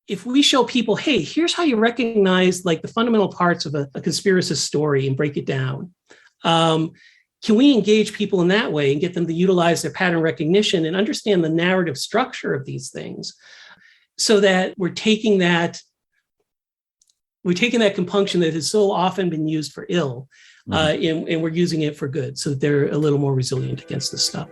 if we show people, hey, here's how you recognize like the fundamental parts of a conspiracist story and break it down. Can we engage people in that way and get them to utilize their pattern recognition and understand the narrative structure of these things so that we're taking that compunction that has so often been used for ill, and we're using it for good so that they're a little more resilient against this stuff.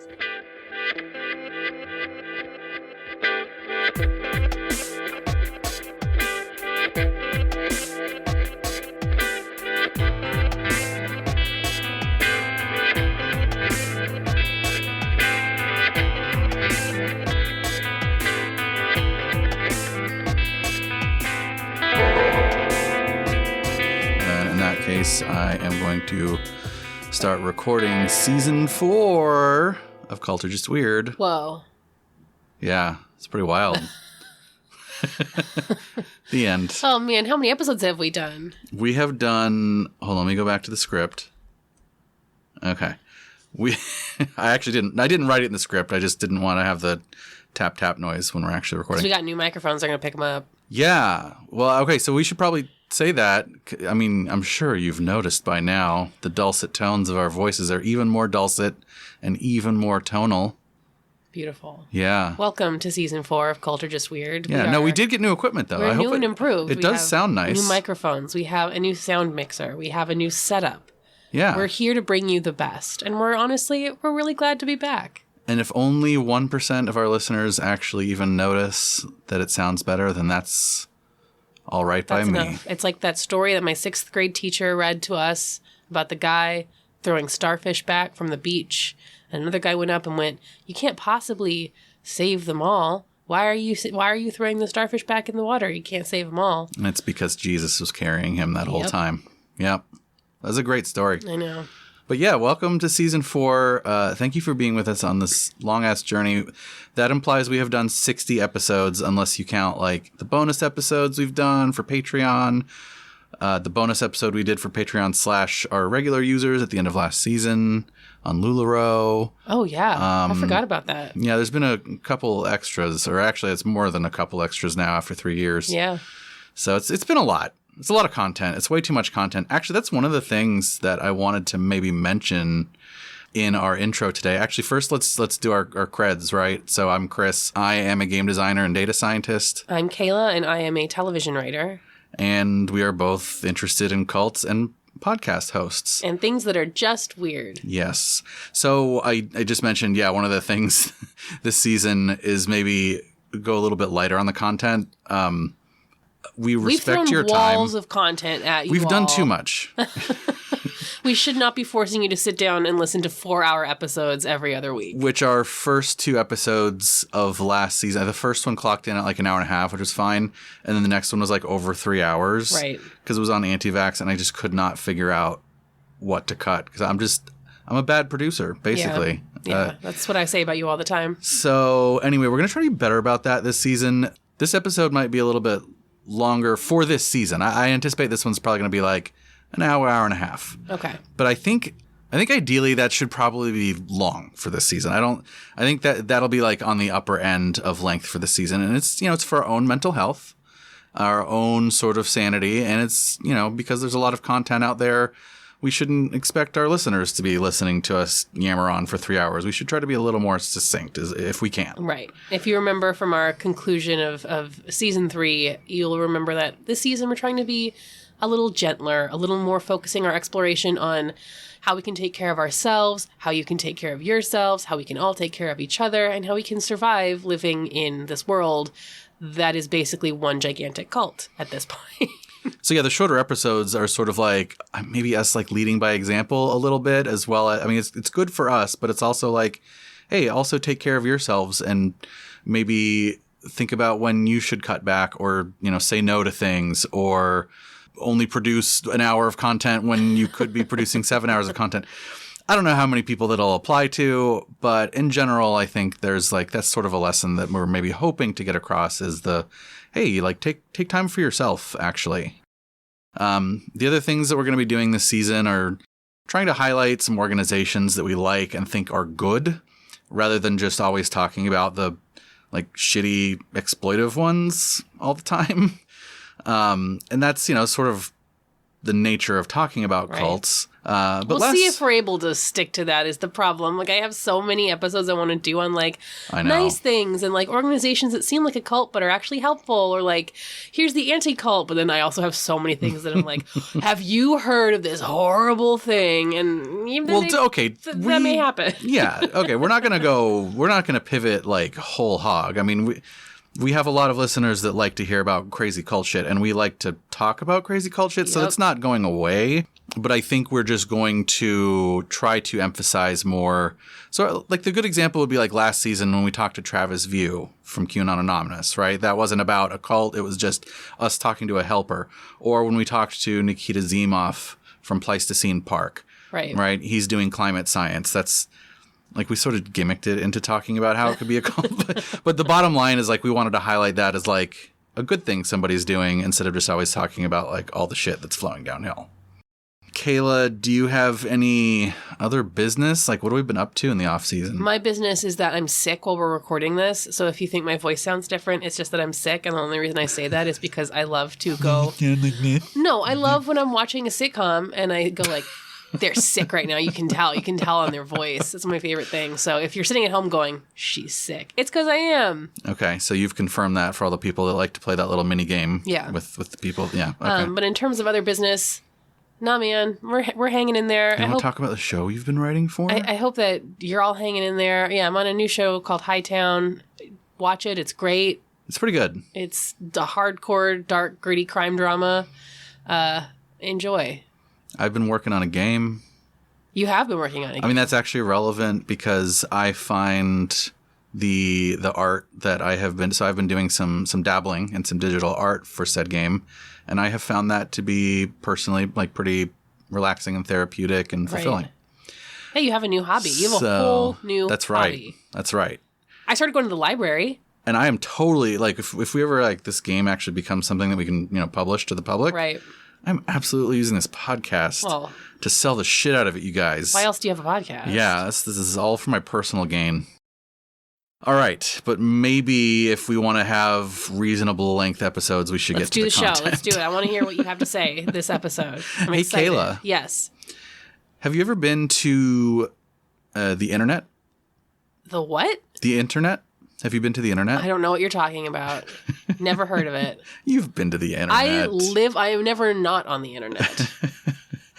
I am going to start recording season 4 of Culture Just Weird. Whoa. Yeah, it's pretty wild. The end. Oh man, how many episodes have we done? We have done, hold on, let me go back to the script. Okay. I didn't write it in the script. I just didn't want to have the tap tap noise when we're actually recording. We got new microphones, they're going to pick them up. Yeah. Well, okay, so we should probably say that. I mean, I'm sure you've noticed by now the dulcet tones of our voices are even more dulcet and even more tonal. Beautiful. Yeah. Welcome to season 4 of Culture Just Weird. Yeah, we did get new equipment though. We're new and improved. It does sound nice. New microphones. We have a new sound mixer. We have a new setup. Yeah. We're here to bring you the best. And we're really glad to be back. And if only 1% of our listeners actually even notice that it sounds better, then that's all right by me. Enough. It's like that story that my 6th grade teacher read to us about the guy throwing starfish back from the beach. And another guy went up and went, "You can't possibly save them all. Why are you throwing the starfish back in the water? You can't save them all." And it's because Jesus was carrying him that whole time. Yep. That was a great story. I know. But yeah, welcome to season 4. Thank you for being with us on this long-ass journey. That implies we have done 60 episodes, unless you count like the bonus episodes we've done for Patreon. The bonus episode we did for Patreon / our regular users at the end of last season on LuLaRoe. Oh, yeah. I forgot about that. Yeah, there's been a couple extras, or actually it's more than a couple extras now after 3 years. Yeah. So it's been a lot. It's a lot of content. It's way too much content. Actually, that's one of the things that I wanted to maybe mention in our intro today. Actually, first, let's do our creds, right? So I'm Chris. I am a game designer and data scientist. I'm Kayla, and I am a television writer. And we are both interested in cults and podcast hosts. And things that are just weird. Yes. So I just mentioned, one of the things this season is maybe go a little bit lighter on the content. We respect your time. We've thrown walls of content at you. We've done too much. We should not be forcing you to sit down and listen to 4-hour episodes every other week. Which our first 2 episodes of last season, the first one clocked in at like an hour and a half, which was fine. And then the next one was like over 3 hours. Right. Because it was on anti-vax and I just could not figure out what to cut. Because I'm a bad producer, basically. Yeah, that's what I say about you all the time. So anyway, we're going to try to be better about that this season. This episode might be a little bit longer for this season. I anticipate this one's probably going to be like an hour and a half. Okay. But I think ideally that should probably be long for this season. I think that'll be like on the upper end of length for the season. And it's, it's for our own mental health, our own sort of sanity. And it's, because there's a lot of content out there, we shouldn't expect our listeners to be listening to us yammer on for 3 hours. We should try to be a little more succinct if we can. Right. If you remember from our conclusion of season 3, you'll remember that this season we're trying to be a little gentler, a little more focusing our exploration on how we can take care of ourselves, how you can take care of yourselves, how we can all take care of each other, and how we can survive living in this world that is basically one gigantic cult at this point. So yeah, the shorter episodes are sort of like maybe us like leading by example a little bit as well. I mean, it's good for us, but it's also like, hey, also take care of yourselves and maybe think about when you should cut back or, say no to things or only produce an hour of content when you could be producing 7 hours of content. I don't know how many people that'll apply to, but in general, I think there's like, that's sort of a lesson that we're maybe hoping to get across is hey, like take time for yourself, actually. The other things that we're going to be doing this season are trying to highlight some organizations that we like and think are good rather than just always talking about the like shitty exploitive ones all the time. And that's, sort of the nature of talking about cults. But we'll see if we're able to stick to that is the problem. Like, I have so many episodes I want to do on, like, nice things and, like, organizations that seem like a cult but are actually helpful, or, like, here's the anti-cult. But then I also have so many things that I'm like, have you heard of this horrible thing? And even that may happen. Yeah. Okay. We're not going to pivot, like, whole hog. I mean, we have a lot of listeners that like to hear about crazy cult shit, and we like to talk about crazy cult shit, so it's not going away. But I think we're just going to try to emphasize more. So, like, the good example would be, like, last season when we talked to Travis View from QAnon Anonymous, right? That wasn't about a cult. It was just us talking to a helper. Or when we talked to Nikita Zimov from Pleistocene Park, right? He's doing climate science. That's... like, we sort of gimmicked it into talking about how it could be a cult. But the bottom line is, like, we wanted to highlight that as, like, a good thing somebody's doing instead of just always talking about, like, all the shit that's flowing downhill. Kayla, do you have any other business? Like, what have we been up to in the off season? My business is that I'm sick while we're recording this. So if you think my voice sounds different, it's just that I'm sick. And the only reason I say that is because I love to go... No, I love when I'm watching a sitcom and I go, like... they're sick right now. You can tell. You can tell on their voice. It's my favorite thing. So if you're sitting at home going, she's sick, it's because I am. Okay. So you've confirmed that for all the people that like to play that little mini game with the people. Yeah. Okay. But in terms of other business, nah, man, we're hanging in there. You want to talk about the show you've been writing for? I hope that you're all hanging in there. Yeah, I'm on a new show called Hightown. Watch it. It's great. It's pretty good. It's the hardcore, dark, gritty crime drama. Enjoy. I've been working on a game. You have been working on a game. I mean, that's actually relevant because I find the art that I have been... So I've been doing some dabbling in some digital art for said game. And I have found that to be personally, like, pretty relaxing and therapeutic and fulfilling. Right. Hey, you have a new hobby. You have a whole new hobby. That's right. I started going to the library. And I am totally... like, if we ever, like, this game actually becomes something that we can, publish to the public... Right. I'm absolutely using this podcast to sell the shit out of it, you guys. Why else do you have a podcast? Yeah, this is all for my personal gain. All right, but maybe if we want to have reasonable length episodes, we should get to the content. Let's do the show. Let's do it. I want to hear what you have to say this episode. I'm excited. Kayla. Yes. Have you ever been to the internet? The what? The internet? Have you been to the internet? I don't know what you're talking about. Never heard of it. You've been to the internet. I am never not on the internet.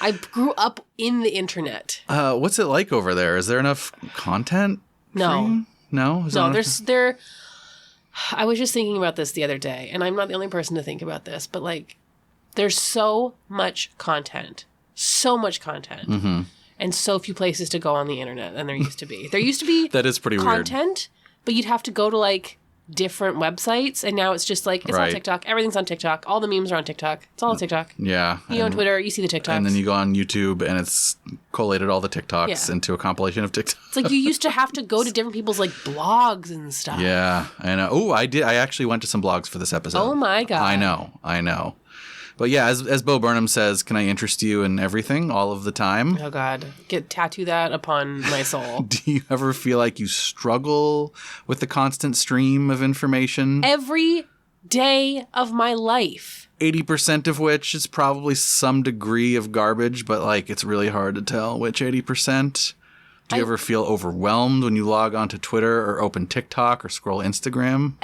I grew up in the internet. What's it like over there? Is there enough content? No. No? I was just thinking about this the other day, and I'm not the only person to think about this, but, like, there's so much content. So much content. Mm-hmm. And so few places to go on the internet than there used to be. There used to be that is pretty content, but you'd have to go to, like, different websites, and now it's just like it's on TikTok. Everything's on TikTok. All the memes are on TikTok. It's all on TikTok. Yeah. You go on Twitter, you see the TikToks. And then you go on YouTube, and it's collated all the TikToks into a compilation of TikToks. It's like you used to have to go to different people's, like, blogs and stuff. Yeah, I know. Oh, I did. I actually went to some blogs for this episode. Oh my God. I know. But yeah, as Bo Burnham says, can I interest you in everything all of the time? Oh God, tattoo that upon my soul. Do you ever feel like you struggle with the constant stream of information? Every day of my life. 80% of which is probably some degree of garbage, but, like, it's really hard to tell which 80%. Do you ever feel overwhelmed when you log onto Twitter or open TikTok or scroll Instagram?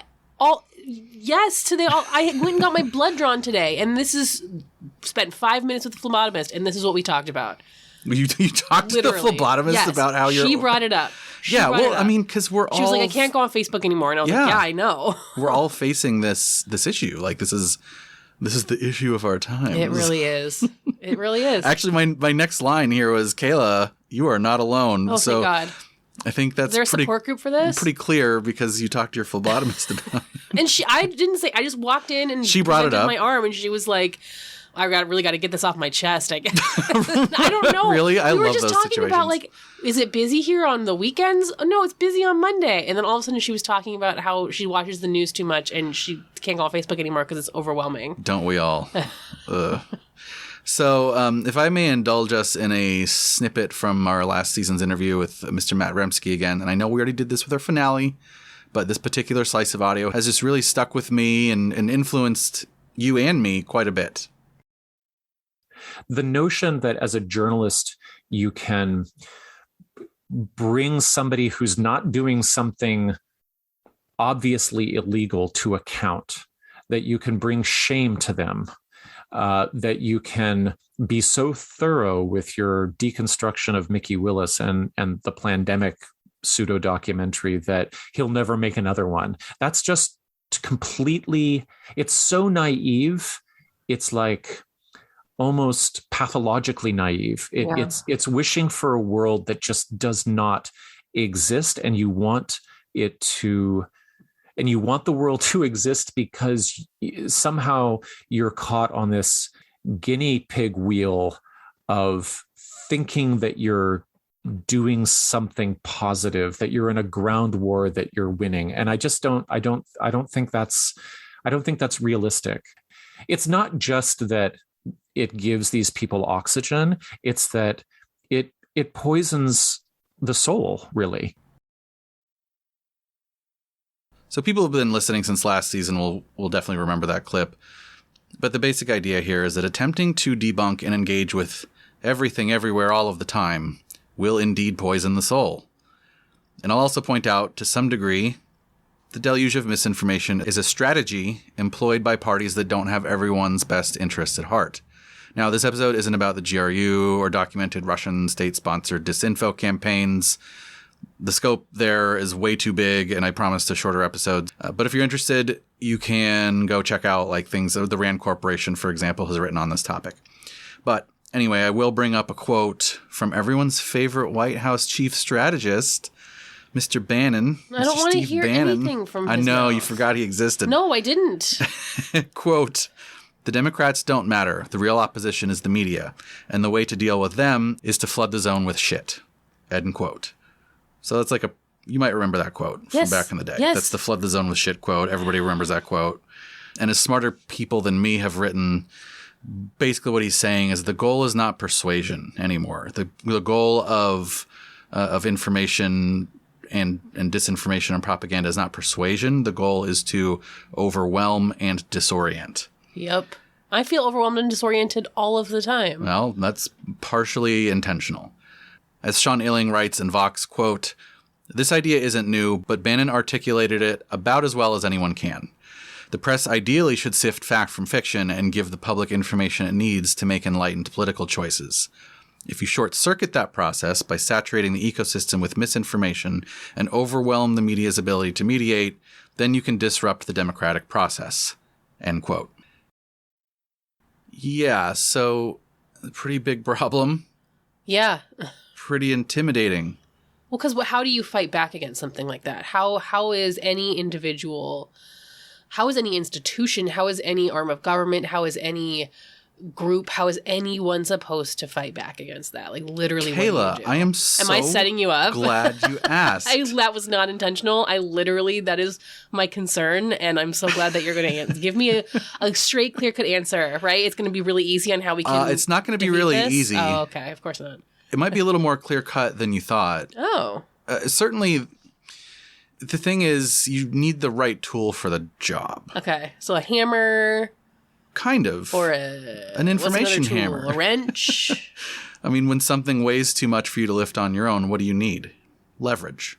Yes, I went and got my blood drawn today, and spent 5 minutes with the phlebotomist, and this is what we talked about. You talked Literally. to the phlebotomist about how you're... She brought it up. I mean, because we're all... She was like, I can't go on Facebook anymore, and I was like, yeah, I know. We're all facing this issue. Like, this is the issue of our time. It really is. It really is. Actually, my next line here was, Kayla, you are not alone. Oh, thank God. I think that's Is there a support group for this? Pretty clear because you talked to your phlebotomist about it. And I didn't say, I just walked in and she brought it up. My arm, and she was like, I really got to get this off my chest, I guess. I don't know. Really? I love those situations. We were just talking about, like, is it busy here on the weekends? Oh, no, it's busy on Monday. And then all of a sudden she was talking about how she watches the news too much and she can't go on Facebook anymore because it's overwhelming. Don't we all? So if I may indulge us in a snippet from our last season's interview with Mr. Matt Remsky again, and I know we already did this with our finale, but this particular slice of audio has just really stuck with me and influenced you and me quite a bit. The notion that as a journalist, you can bring somebody who's not doing something obviously illegal to account, that you can bring shame to them, that you can be so thorough with your deconstruction of Mickey Willis and the Plandemic pseudo-documentary that he'll never make another one. That's just completely, it's so naive. It's like almost pathologically naive. It's wishing for a world that just does not exist, and you want it to, and you want the world to exist because somehow you're caught on this guinea pig wheel of thinking that you're doing something positive, that you're in a ground war, that you're winning. And I don't think that's realistic. It's not just that it gives these people oxygen, it's that it poisons the soul, really. So people who've been listening since last season will definitely remember that clip. But the basic idea here is that attempting to debunk and engage with everything, everywhere, all of the time will indeed poison the soul. And I'll also point out, to some degree, the deluge of misinformation is a strategy employed by parties that don't have everyone's best interests at heart. Now, this episode isn't about the GRU or documented Russian state-sponsored disinfo campaigns. The scope there is way too big, and I promised a shorter episode. But if you're interested, you can go check out like things the Rand Corporation, for example, has written on this topic. But anyway, I will bring up a quote from everyone's favorite White House chief strategist, Mr. Bannon. I don't want to hear anything from his I know, mouth. you forgot he existed. No, I didn't. Quote, "The Democrats don't matter. The real opposition is the media. And the way to deal with them is to flood the zone with shit." End quote. So that's like you might remember that quote from back in the day. Yes. That's the flood the zone with shit quote. Everybody remembers that quote. And as smarter people than me have written, basically what he's saying is the goal is not persuasion anymore. The goal of information and disinformation and propaganda is not persuasion. The goal is to overwhelm and disorient. Yep. I feel overwhelmed and disoriented all of the time. Well, that's partially intentional. As Sean Illing writes in Vox, quote, "This idea isn't new, but Bannon articulated it about as well as anyone can. The press ideally should sift fact from fiction and give the public information it needs to make enlightened political choices. If you short-circuit that process by saturating the ecosystem with misinformation and overwhelm the media's ability to mediate, then you can disrupt the democratic process." End quote. Yeah, so pretty big problem. Yeah. Pretty intimidating. Well, because how do you fight back against something like that? How is any individual, how is any institution, how is any arm of government, how is any group, how is anyone supposed to fight back against that? Like literally, Kayla, what do you do? I am so I setting you up? glad you asked. That was not intentional. That is my concern, and I'm so glad that you're going to give me a straight, clear-cut answer, right? It's going to be really easy on how we can It's not going to be really this. easy. Oh, okay. Of course not. It might be a little more clear-cut than you thought. Oh. Certainly, the thing is, you need the right tool for the job. Okay. So a hammer... Kind of. Or an information hammer. A wrench. I mean, when something weighs too much for you to lift on your own, what do you need? Leverage,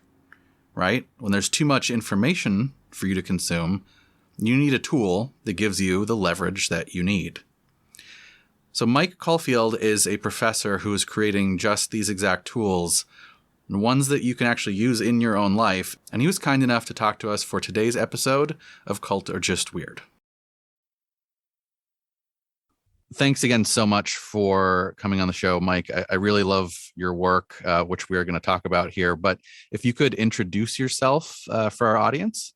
right? When there's too much information for you to consume, you need a tool that gives you the leverage that you need. So Mike Caulfield is a professor who is creating just these exact tools, ones that you can actually use in your own life. And he was kind enough to talk to us for today's episode of Cult or Just Weird. Thanks again so much for coming on the show, Mike. I really love your work, which we are going to talk about here. But if you could introduce yourself for our audience.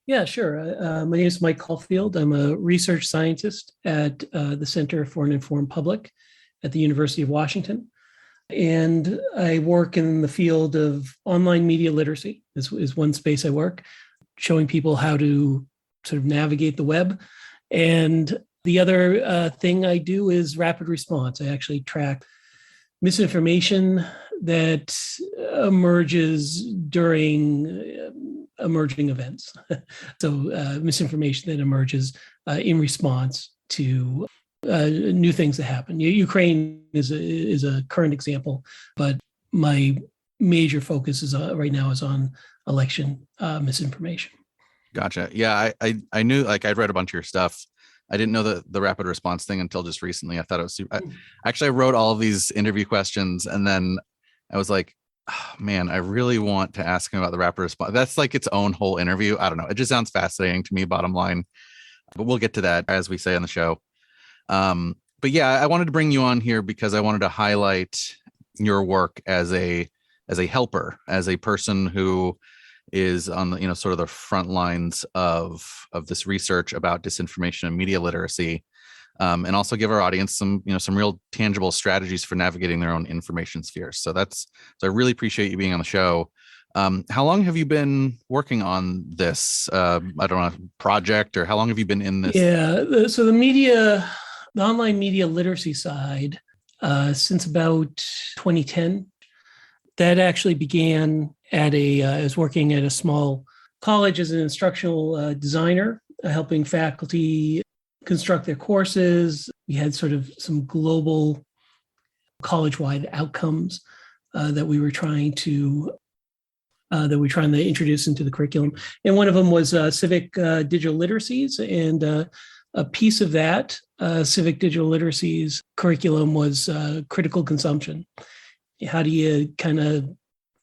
Yeah, sure. My name is Mike Caulfield. I'm a research scientist at the Center for an Informed Public at the University of Washington. And I work in the field of online media literacy. This is one space I work, showing people how to sort of navigate the web. And the other thing I do is rapid response. I actually track misinformation that emerges during emerging events. So misinformation that emerges in response to new things that happen. Ukraine is a current example, but my major focus is right now is on election misinformation. Gotcha. Yeah, I knew, like, I'd read a bunch of your stuff. I didn't know the rapid response thing until just recently. I thought it was super. Actually, I wrote all of these interview questions, and then I was like, oh, man, I really want to ask him about the rapid response. That's like its own whole interview. I don't know. It just sounds fascinating to me, bottom line. But we'll get to that, as we say on the show. But yeah, I wanted to bring you on here because I wanted to highlight your work as a helper, as a person who is on the, sort of the front lines of this research about disinformation and media literacy, and also give our audience some real tangible strategies for navigating their own information spheres. So I really appreciate you being on the show. How long have you been working on this? I don't know, project, or how long have you been in this? Yeah, so the online media literacy side, since about 2010. That actually began at I was working at a small college as an instructional designer, helping faculty construct their courses. We had sort of some global college-wide outcomes that we were trying to introduce into the curriculum. And one of them was civic digital literacies. And a piece of that civic digital literacies curriculum was critical consumption. How do you kind of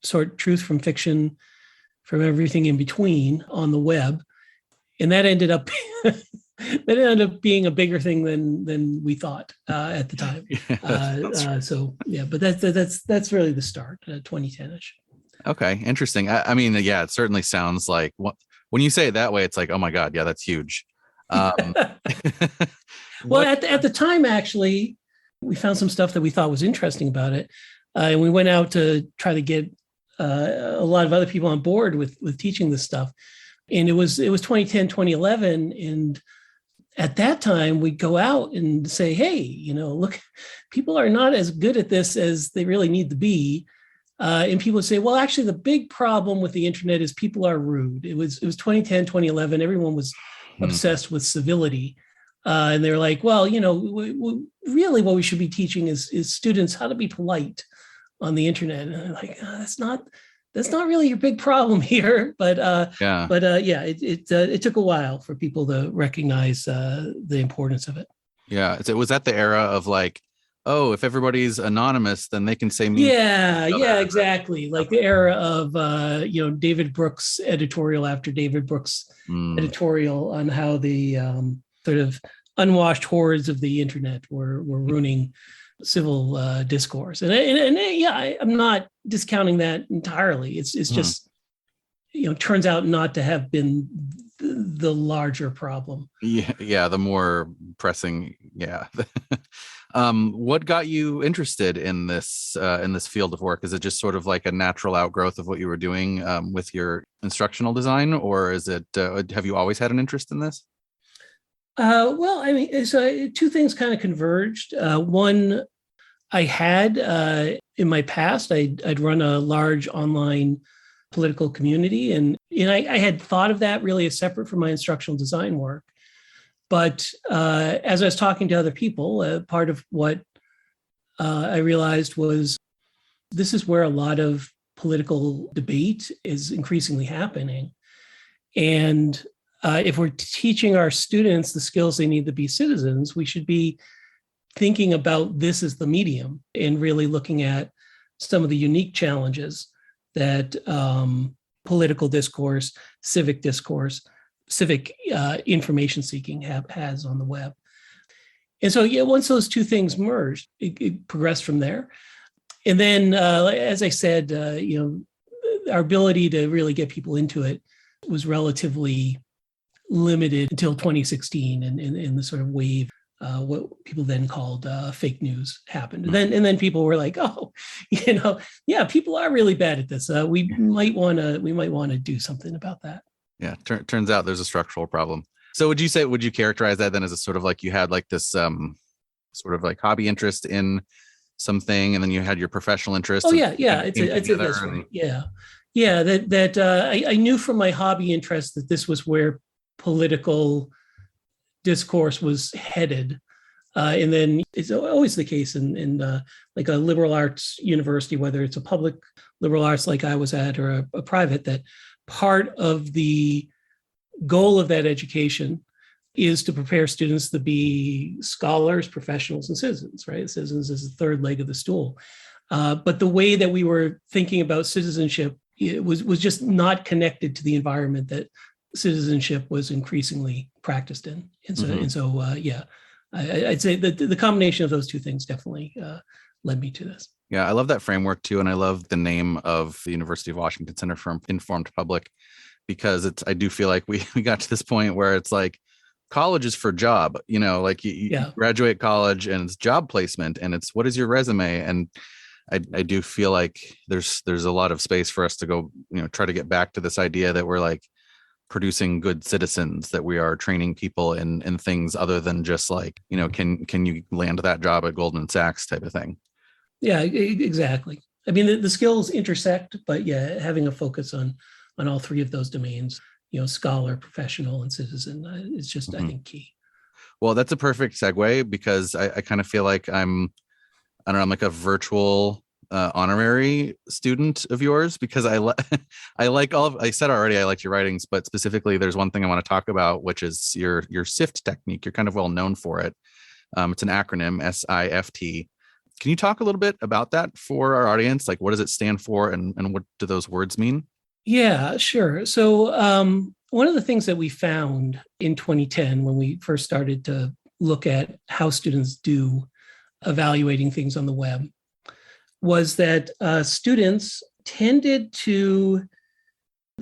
sort truth from fiction, from everything in between on the web? And that ended up being a bigger thing than we thought at the time. So yeah, but that's really the start, 2010ish. Okay, interesting. I mean, yeah, it certainly sounds like when you say it that way, it's like, oh my God, yeah, that's huge. Well, at the time, actually, we found some stuff that we thought was interesting about it. And we went out to try to get a lot of other people on board with teaching this stuff. And it was 2010, 2011. And at that time, we'd go out and say, hey, look, people are not as good at this as they really need to be. And people would say, well, actually, the big problem with the internet is people are rude. It was 2010, 2011. Everyone was obsessed with civility. And they were like, well, really what we should be teaching is students how to be polite on the internet. And I'm like, that's not really your big problem here. But it took a while for people to recognize the importance of it. Yeah. So was that the era of like, oh, if everybody's anonymous, then they can say me? Yeah, exactly. Like the era of David Brooks editorial after David Brooks editorial on how the sort of unwashed hordes of the internet were ruining civil discourse. And I'm not discounting that entirely. It's just, turns out not to have been the larger problem. Yeah, the more pressing. Yeah. What got you interested in this field of work? Is it just sort of like a natural outgrowth of what you were doing with your instructional design, or is it? Have you always had an interest in this? Well, I mean, so two things kind of converged. One, I had in my past, I'd run a large online political community, and I had thought of that really as separate from my instructional design work. But as I was talking to other people, part of what I realized was this is where a lot of political debate is increasingly happening. And if we're teaching our students the skills they need to be citizens, we should be thinking about this as the medium and really looking at some of the unique challenges that political discourse, civic information seeking has on the web. And so, once those two things merged, it progressed from there. And then, as I said, our ability to really get people into it was relatively limited until 2016, and in the sort of wave, what people then called fake news happened. And then people were like, oh, people are really bad at this. We might want to do something about that. Yeah, turns out there's a structural problem. So would you characterize that then as a sort of like you had like this sort of like hobby interest in something, and then you had your professional interest? Oh yeah, it's this way. Yeah. Yeah, I knew from my hobby interest that this was where political discourse was headed. And then it's always the case in like a liberal arts university, whether it's a public liberal arts like I was at or a private, that part of the goal of that education is to prepare students to be scholars, professionals, and citizens, right? Citizens is the third leg of the stool. But the way that we were thinking about citizenship, it was just not connected to the environment that citizenship was increasingly practiced in. And so yeah, I'd say that the combination of those two things definitely led me to this. Yeah, I love that framework too. And I love the name of the University of Washington Center for Informed Public, because I do feel like we got to this point where it's like college is for job, like you graduate college and it's job placement and it's what is your resume. And I do feel like there's a lot of space for us to go, try to get back to this idea that we're like producing good citizens, that we are training people in things other than just like, can you land that job at Goldman Sachs type of thing. Yeah, exactly. I mean, the skills intersect, but yeah, having a focus on all three of those domains, scholar, professional, and citizen, is just, I think, key. Well, that's a perfect segue, because I kind of feel like I'm like a virtual honorary student of yours, because I like I said already, I liked your writings, but specifically there's one thing I want to talk about, which is your SIFT technique. You're kind of well known for it. It's an acronym, SIFT. Can you talk a little bit about that for our audience? Like, what does it stand for, and what do those words mean? Yeah, sure. So one of the things that we found in 2010 when we first started to look at how students do evaluating things on the web was that students tended to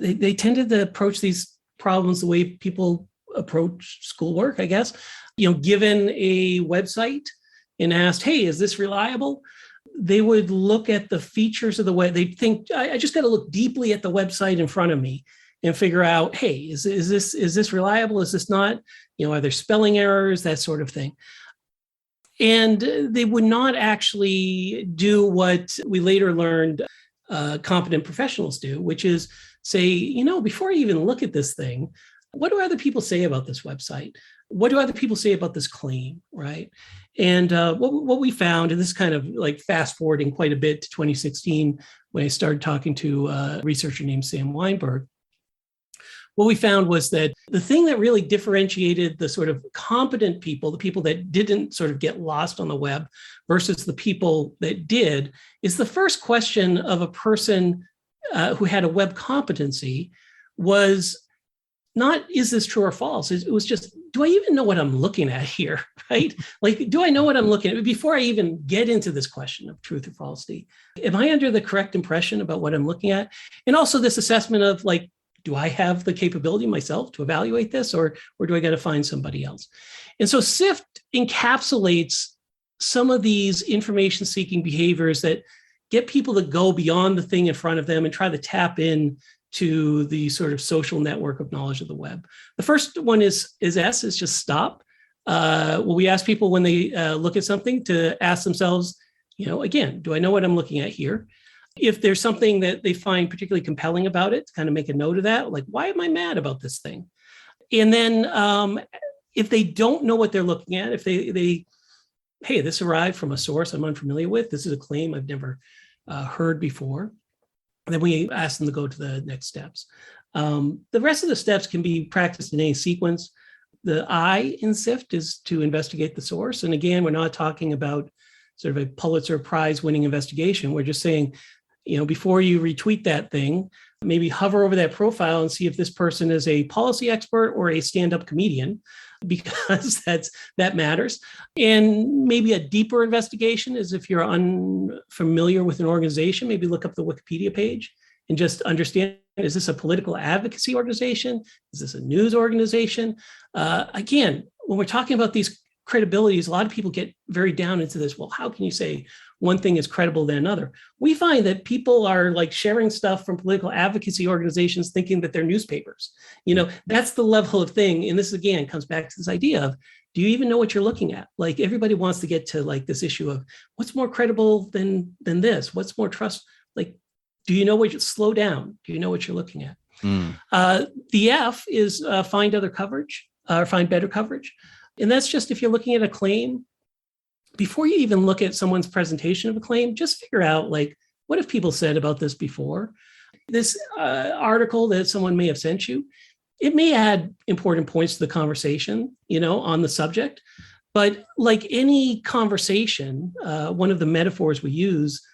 approach these problems the way people approach schoolwork, I guess. Given a website and asked, hey, is this reliable? They would look at the features of the web. They'd think, I just got to look deeply at the website in front of me and figure out, hey, is this reliable? Is this not? Are there spelling errors? That sort of thing. And they would not actually do what we later learned competent professionals do, which is say, before I even look at this thing, what do other people say about this website? What do other people say about this claim, right? And what we found, and this is kind of like fast forwarding quite a bit to 2016, when I started talking to a researcher named Sam Weinberg, what we found was that the thing that really differentiated the sort of competent people, the people that didn't sort of get lost on the web versus the people that did, is the first question of a person who had a web competency was not, is this true or false? It was just, do I even know what I'm looking at here, right? Like, do I know what I'm looking at? Before I even get into this question of truth or falsity, am I under the correct impression about what I'm looking at? And also this assessment of like, do I have the capability myself to evaluate this, or do I got to find somebody else? And so SIFT encapsulates some of these information-seeking behaviors that get people to go beyond the thing in front of them and try to tap in to the sort of social network of knowledge of the web. The first one is just stop. Well, we ask people when they look at something to ask themselves, again, do I know what I'm looking at here? If there's something that they find particularly compelling about it, to kind of make a note of that, like, why am I mad about this thing? And then if they don't know what they're looking at, if they hey, this arrived from a source I'm unfamiliar with, this is a claim I've never heard before, then we ask them to go to the next steps. The rest of the steps can be practiced in any sequence. The I in SIFT is to investigate the source. And again, we're not talking about sort of a Pulitzer Prize winning investigation. We're just saying, before you retweet that thing, maybe hover over that profile and see if this person is a policy expert or a stand-up comedian, because that matters. And maybe a deeper investigation is if you're unfamiliar with an organization, maybe look up the Wikipedia page and just understand, is this a political advocacy organization? Is this a news organization? Again, when we're talking about these credibilities, a lot of people get very down into this. Well, how can you say one thing is credible than another? We find that people are like sharing stuff from political advocacy organizations thinking that they're newspapers. That's the level of thing. And this again comes back to this idea of, do you even know what you're looking at? Like, everybody wants to get to like this issue of what's more credible than this? What's more trust? Like, Do you know slow down? Do you know what you're looking at? The F is find other coverage or find better coverage. And that's just if you're looking at a claim, before you even look at someone's presentation of a claim, just figure out like, what have people said about this before? This article that someone may have sent you, it may add important points to the conversation, on the subject. But like any conversation, one of the metaphors we use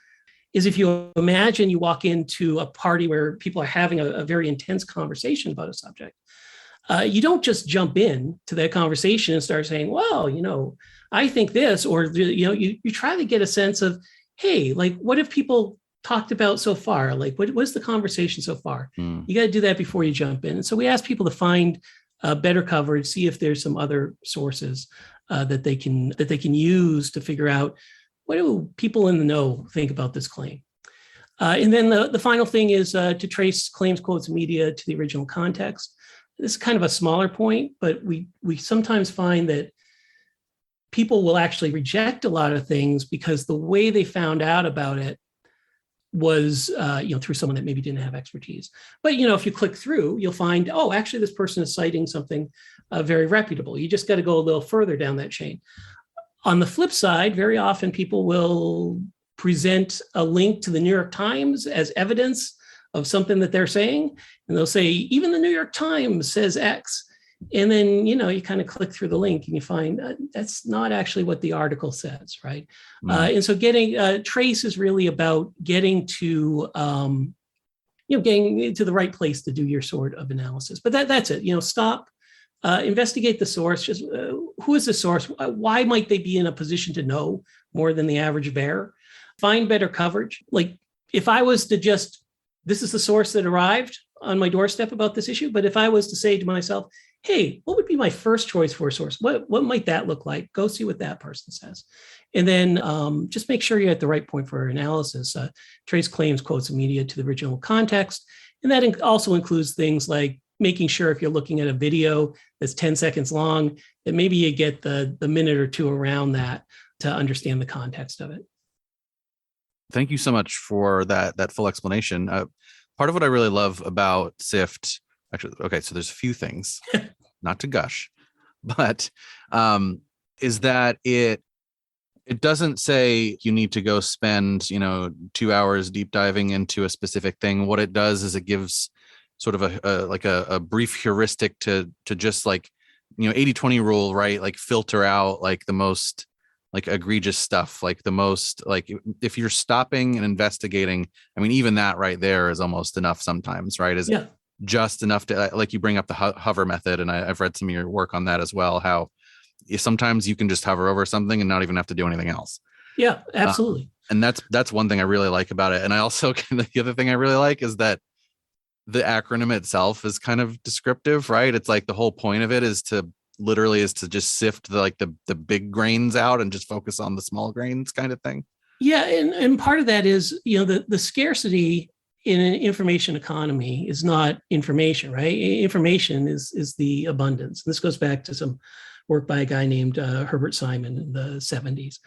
is if you imagine you walk into a party where people are having a very intense conversation about a subject, you don't just jump in to that conversation and start saying, well, I think this, or, you try to get a sense of, hey, like, what have people talked about so far? Like, what's the conversation so far? You got to do that before you jump in. And so we ask people to find better coverage, see if there's some other sources that they can use to figure out, what do people in the know think about this claim? And then the final thing is to trace claims, quotes, and media to the original context. This is kind of a smaller point, but we sometimes find that people will actually reject a lot of things because the way they found out about it was through someone that maybe didn't have expertise. But if you click through, you'll find, actually this person is citing something very reputable. You just got to go a little further down that chain. On the flip side, very often people will present a link to the New York Times as evidence of something that they're saying. And they'll say, even the New York Times says X. And then, you kind of click through the link and you find that's not actually what the article says, right? And so getting trace is really about getting to, getting to the right place to do your sort of analysis. But that's it. Stop, investigate the source. Just who is the source? Why might they be in a position to know more than the average bear? Find better coverage. Like if I was to this is the source that arrived on my doorstep about this issue. But if I was to say to myself, hey, what would be my first choice for a source? What might that look like? Go see what that person says. And then just make sure you're at the right point for analysis. Trace claims, quotes, and media to the original context. And that also includes things like making sure if you're looking at a video that's 10 seconds long, that maybe you get the minute or two around that to understand the context of it. Thank you so much for that full explanation. Part of what I really love about SIFT, actually, okay, so there's a few things, not to gush, but is that it doesn't say you need to go spend 2 hours deep diving into a specific thing. What it does is it gives sort of a brief heuristic to just like 80-20 rule, right? Like filter out like the most like egregious stuff, like the most, like if you're stopping and investigating, I mean, even that right there is almost enough sometimes, right? Just enough to, like you bring up the hover method. And I've read some of your work on that as well, how sometimes you can just hover over something and not even have to do anything else. Yeah, absolutely. And that's one thing I really like about it. And I also, the other thing I really like is that the acronym itself is kind of descriptive, right? It's like the whole point of it is to just sift the big grains out and just focus on the small grains kind of thing. Yeah. And part of that is, the scarcity in an information economy is not information, right? Information is the abundance. This goes back to some work by a guy named Herbert Simon in the 70s.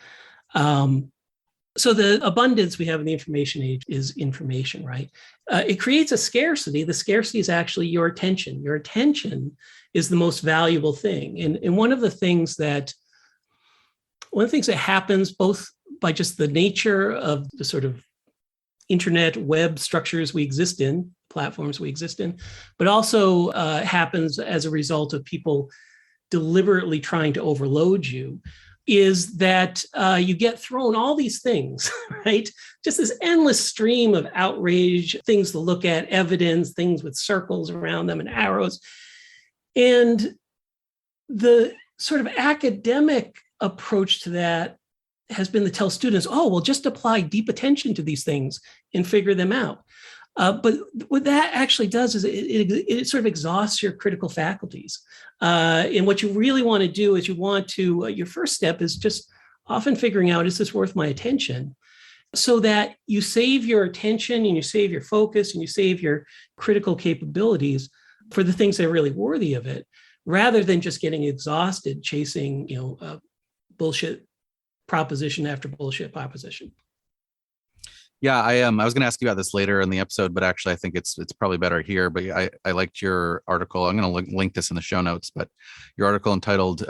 So the abundance we have in the information age is information, right? It creates a scarcity. The scarcity is actually your attention. Your attention is the most valuable thing. And one of the things that happens both by just the nature of the sort of internet web structures we exist in, platforms we exist in, but also happens as a result of people deliberately trying to overload you, is that you get thrown all these things, right? Just this endless stream of outrage, things to look at, evidence, things with circles around them and arrows. And the sort of academic approach to that has been to tell students, just apply deep attention to these things and figure them out. But what that actually does is it sort of exhausts your critical faculties. And what you really want to do is your first step is just often figuring out, is this worth my attention? So that you save your attention and you save your focus and you save your critical capabilities for the things that are really worthy of it, rather than just getting exhausted chasing, bullshit proposition after bullshit proposition. Yeah, I was going to ask you about this later in the episode, but actually I think it's probably better here. But I liked your article. I'm going to link this in the show notes, but your article entitled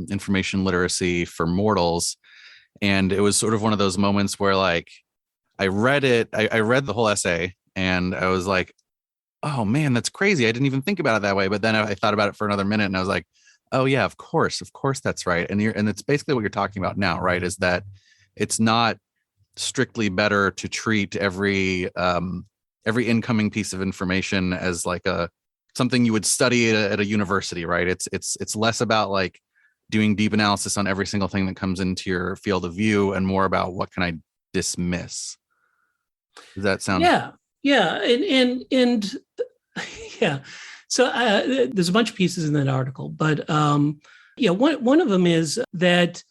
Information Literacy for Mortals. And it was sort of one of those moments where like I read it, I read the whole essay and I was like, oh man, that's crazy. I didn't even think about it that way. But then I thought about it for another minute and I was like, oh yeah, of course that's right. And it's basically what you're talking about now, right? Is that it's not strictly better to treat every incoming piece of information as like something you would study at a university, right? It's less about like doing deep analysis on every single thing that comes into your field of view and more about what can I dismiss. Does that sound? Yeah, and yeah. So there's a bunch of pieces in that article, but one of them is that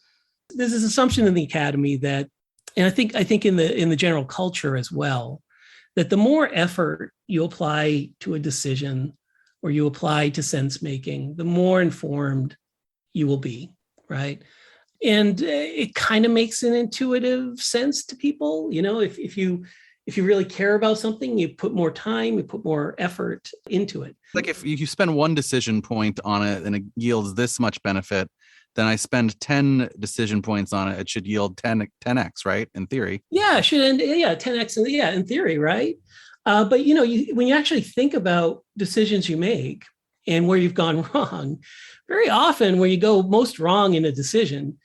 there's this assumption in the academy that, and I think in the general culture as well, that the more effort you apply to a decision or you apply to sense making, the more informed you will be, right? And it kind of makes an intuitive sense to people. If you really care about something, you put more time, you put more effort into it. Like if you spend one decision point on it and it yields this much benefit, then I spend 10 decision points on it. It should yield 10x, right? In theory. Yeah, it should end. Yeah, 10x. In theory, right? But when you actually think about decisions you make and where you've gone wrong, very often where you go most wrong in a decision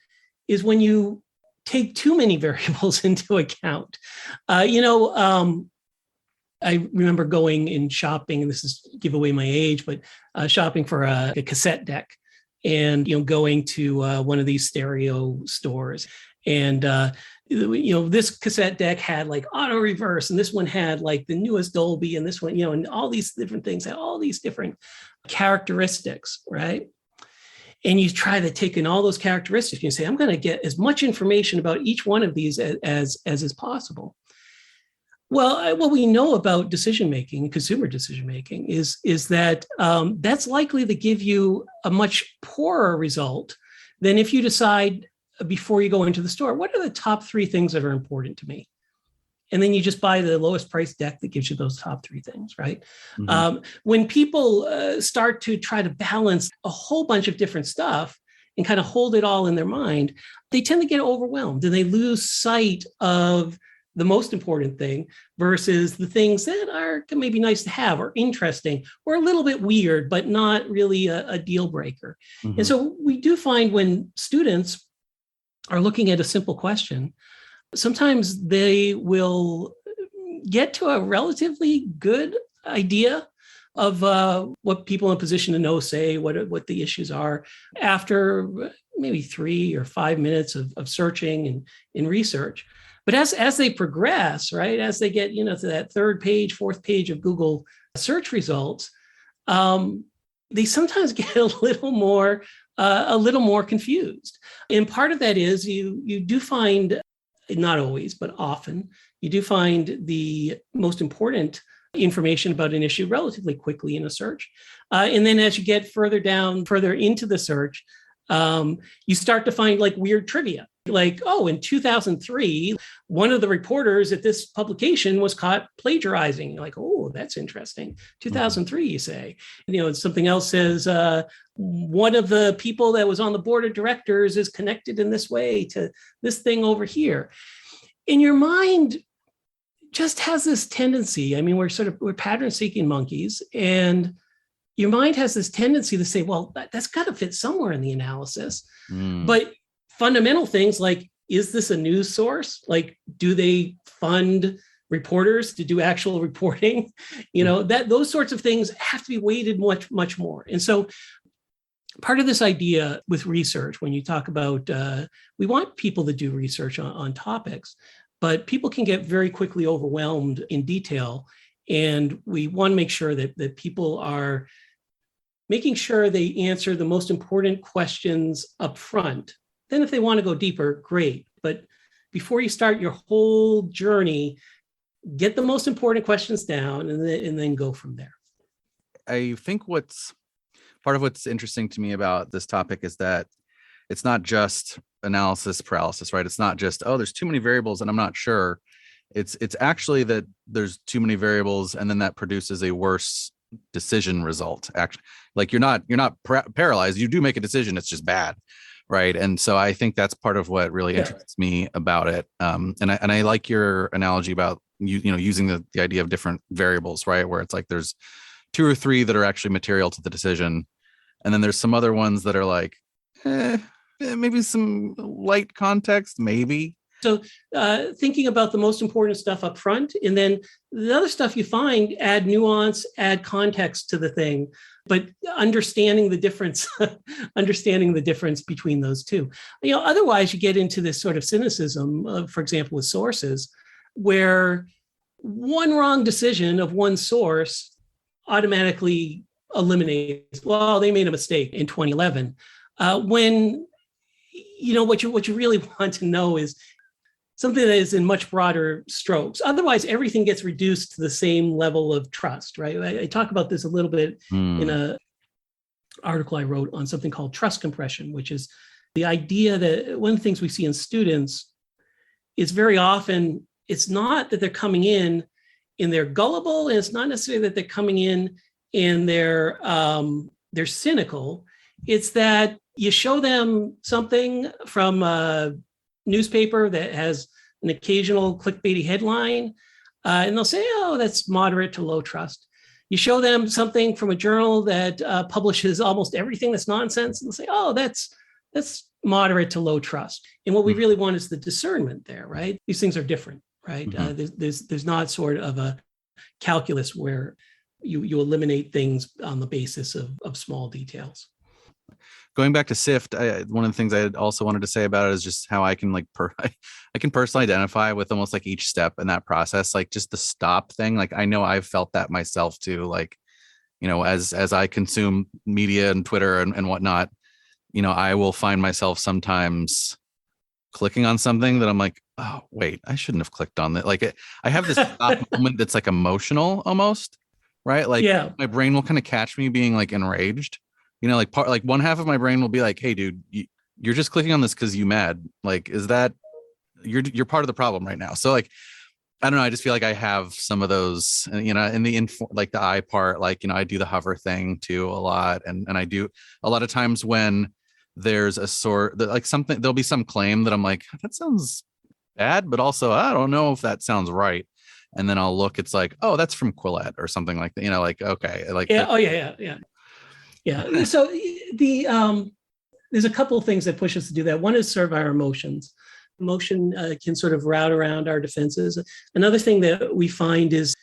is when you take too many variables into account. I remember going in shopping, and this is give away my age, but shopping for a cassette deck, and going to one of these stereo stores, and this cassette deck had like auto reverse, and this one had like the newest Dolby, and this one, and all these different things had all these different characteristics, right? And you try to take in all those characteristics. You say, I'm going to get as much information about each one of these as is possible. Well, what we know about decision making, consumer decision making, is that that's likely to give you a much poorer result than if you decide before you go into the store, what are the top 3 things that are important to me? And then you just buy the lowest price deck that gives you those top 3 things, right? Mm-hmm. When people start to try to balance a whole bunch of different stuff and kind of hold it all in their mind, they tend to get overwhelmed and they lose sight of the most important thing versus the things that are maybe nice to have or interesting or a little bit weird, but not really a deal breaker. Mm-hmm. And so we do find when students are looking at a simple question, sometimes they will get to a relatively good idea of what people in a position to know say, what the issues are after maybe 3 or 5 minutes of searching and in research. But as they progress, right, as they get to that 3rd page, 4th page of Google search results, they sometimes get a little more confused. And part of that is you do find, not always, but often, you do find the most important information about an issue relatively quickly in a search. And then as you get further into the search, you start to find like weird trivia. Like, in 2003, one of the reporters at this publication was caught plagiarizing. You're like, oh, that's interesting. 2003, you say. Something else says one of the people that was on the board of directors is connected in this way to this thing over here. And your mind just has this tendency. I mean, we're pattern-seeking monkeys, and your mind has this tendency to say, well, that's got to fit somewhere in the analysis. But fundamental things like, is this a news source? Like, do they fund reporters to do actual reporting? Those sorts of things have to be weighted much, much more. And so part of this idea with research, when you talk about, we want people to do research on topics, but people can get very quickly overwhelmed in detail. And we want to make sure that people are making sure they answer the most important questions up front. Then if they want to go deeper, great. But before you start your whole journey, get the most important questions down and then go from there. I think part of what's interesting to me about this topic is that it's not just analysis paralysis, right? It's not just, there's too many variables and I'm not sure. It's actually that there's too many variables, and then that produces a worse decision result. Actually, like you're not paralyzed. You do make a decision. It's just bad, right? And so I think that's part of what really interests me about it. And I like your analogy about using the idea of different variables, right? Where it's like there's 2 or 3 that are actually material to the decision, and then there's some other ones that are like, maybe some light context, maybe. So thinking about the most important stuff up front, and then the other stuff you find, add nuance, add context to the thing, but understanding the difference, between those two. Otherwise you get into this sort of cynicism, for example, with sources, where one wrong decision of one source automatically eliminates, well, they made a mistake in 2011. When what you really want to know is something that is in much broader strokes. Otherwise, everything gets reduced to the same level of trust, right? I talk about this a little bit in an article I wrote on something called trust compression, which is the idea that one of the things we see in students is very often, it's not that they're coming in and they're gullible, and it's not necessarily that they're coming in and they're cynical. It's that you show them something from a newspaper that has an occasional clickbaity headline, and they'll say, oh, that's moderate to low trust. You show them something from a journal that publishes almost everything that's nonsense, and they'll say, oh, that's moderate to low trust. And what we really want is the discernment there, right? These things are different, right? There's not sort of a calculus where you eliminate things on the basis of small details. Going back to SIFT, one of the things I also wanted to say about it is just how I can I can personally identify with almost like each step in that process, like just the stop thing. Like I know I've felt that myself too. Like, as I consume media and Twitter and whatnot, I will find myself sometimes clicking on something that I'm like, oh wait, I shouldn't have clicked on that. Like I have this stop moment that's like emotional almost, right? Like my brain will kind of catch me being like enraged. Like one half of my brain will be like, hey, dude, you're just clicking on this because you mad. Like, is that you're part of the problem right now? So like, I don't know. I just feel like I have some of those, in the the I part, I do the hover thing too a lot. And I do a lot of times when there's a something, there'll be some claim that I'm like, that sounds bad, but also I don't know if that sounds right. And then I'll look, it's like, oh, that's from Quillette or something like that. Okay. Yeah. So there's a couple of things that push us to do that. One is sort of our emotions. Emotion can sort of route around our defenses. Another thing that we find is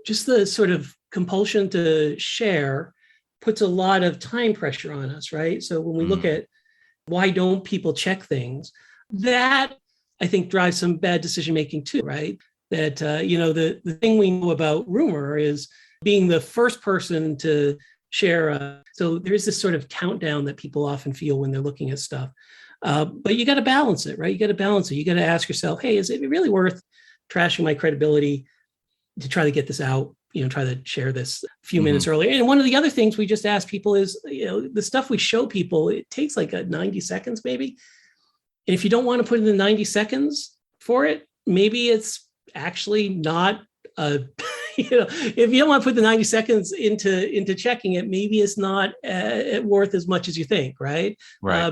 just the sort of compulsion to share puts a lot of time pressure on us, right? So when we look at why don't people check things, that I think drives some bad decision-making too, right? That, the thing we know about rumor is being the first person to share. So there's this sort of countdown that people often feel when they're looking at stuff. But you got to balance it, right? You got to balance it. You got to ask yourself, hey, is it really worth trashing my credibility to try to get this out, try to share this a few minutes earlier? And one of the other things we just ask people is, the stuff we show people, it takes like 90 seconds maybe. And if you don't want to put in the 90 seconds for it, maybe it's actually not if you don't want to put the 90 seconds into checking it, maybe it's not worth as much as you think, right?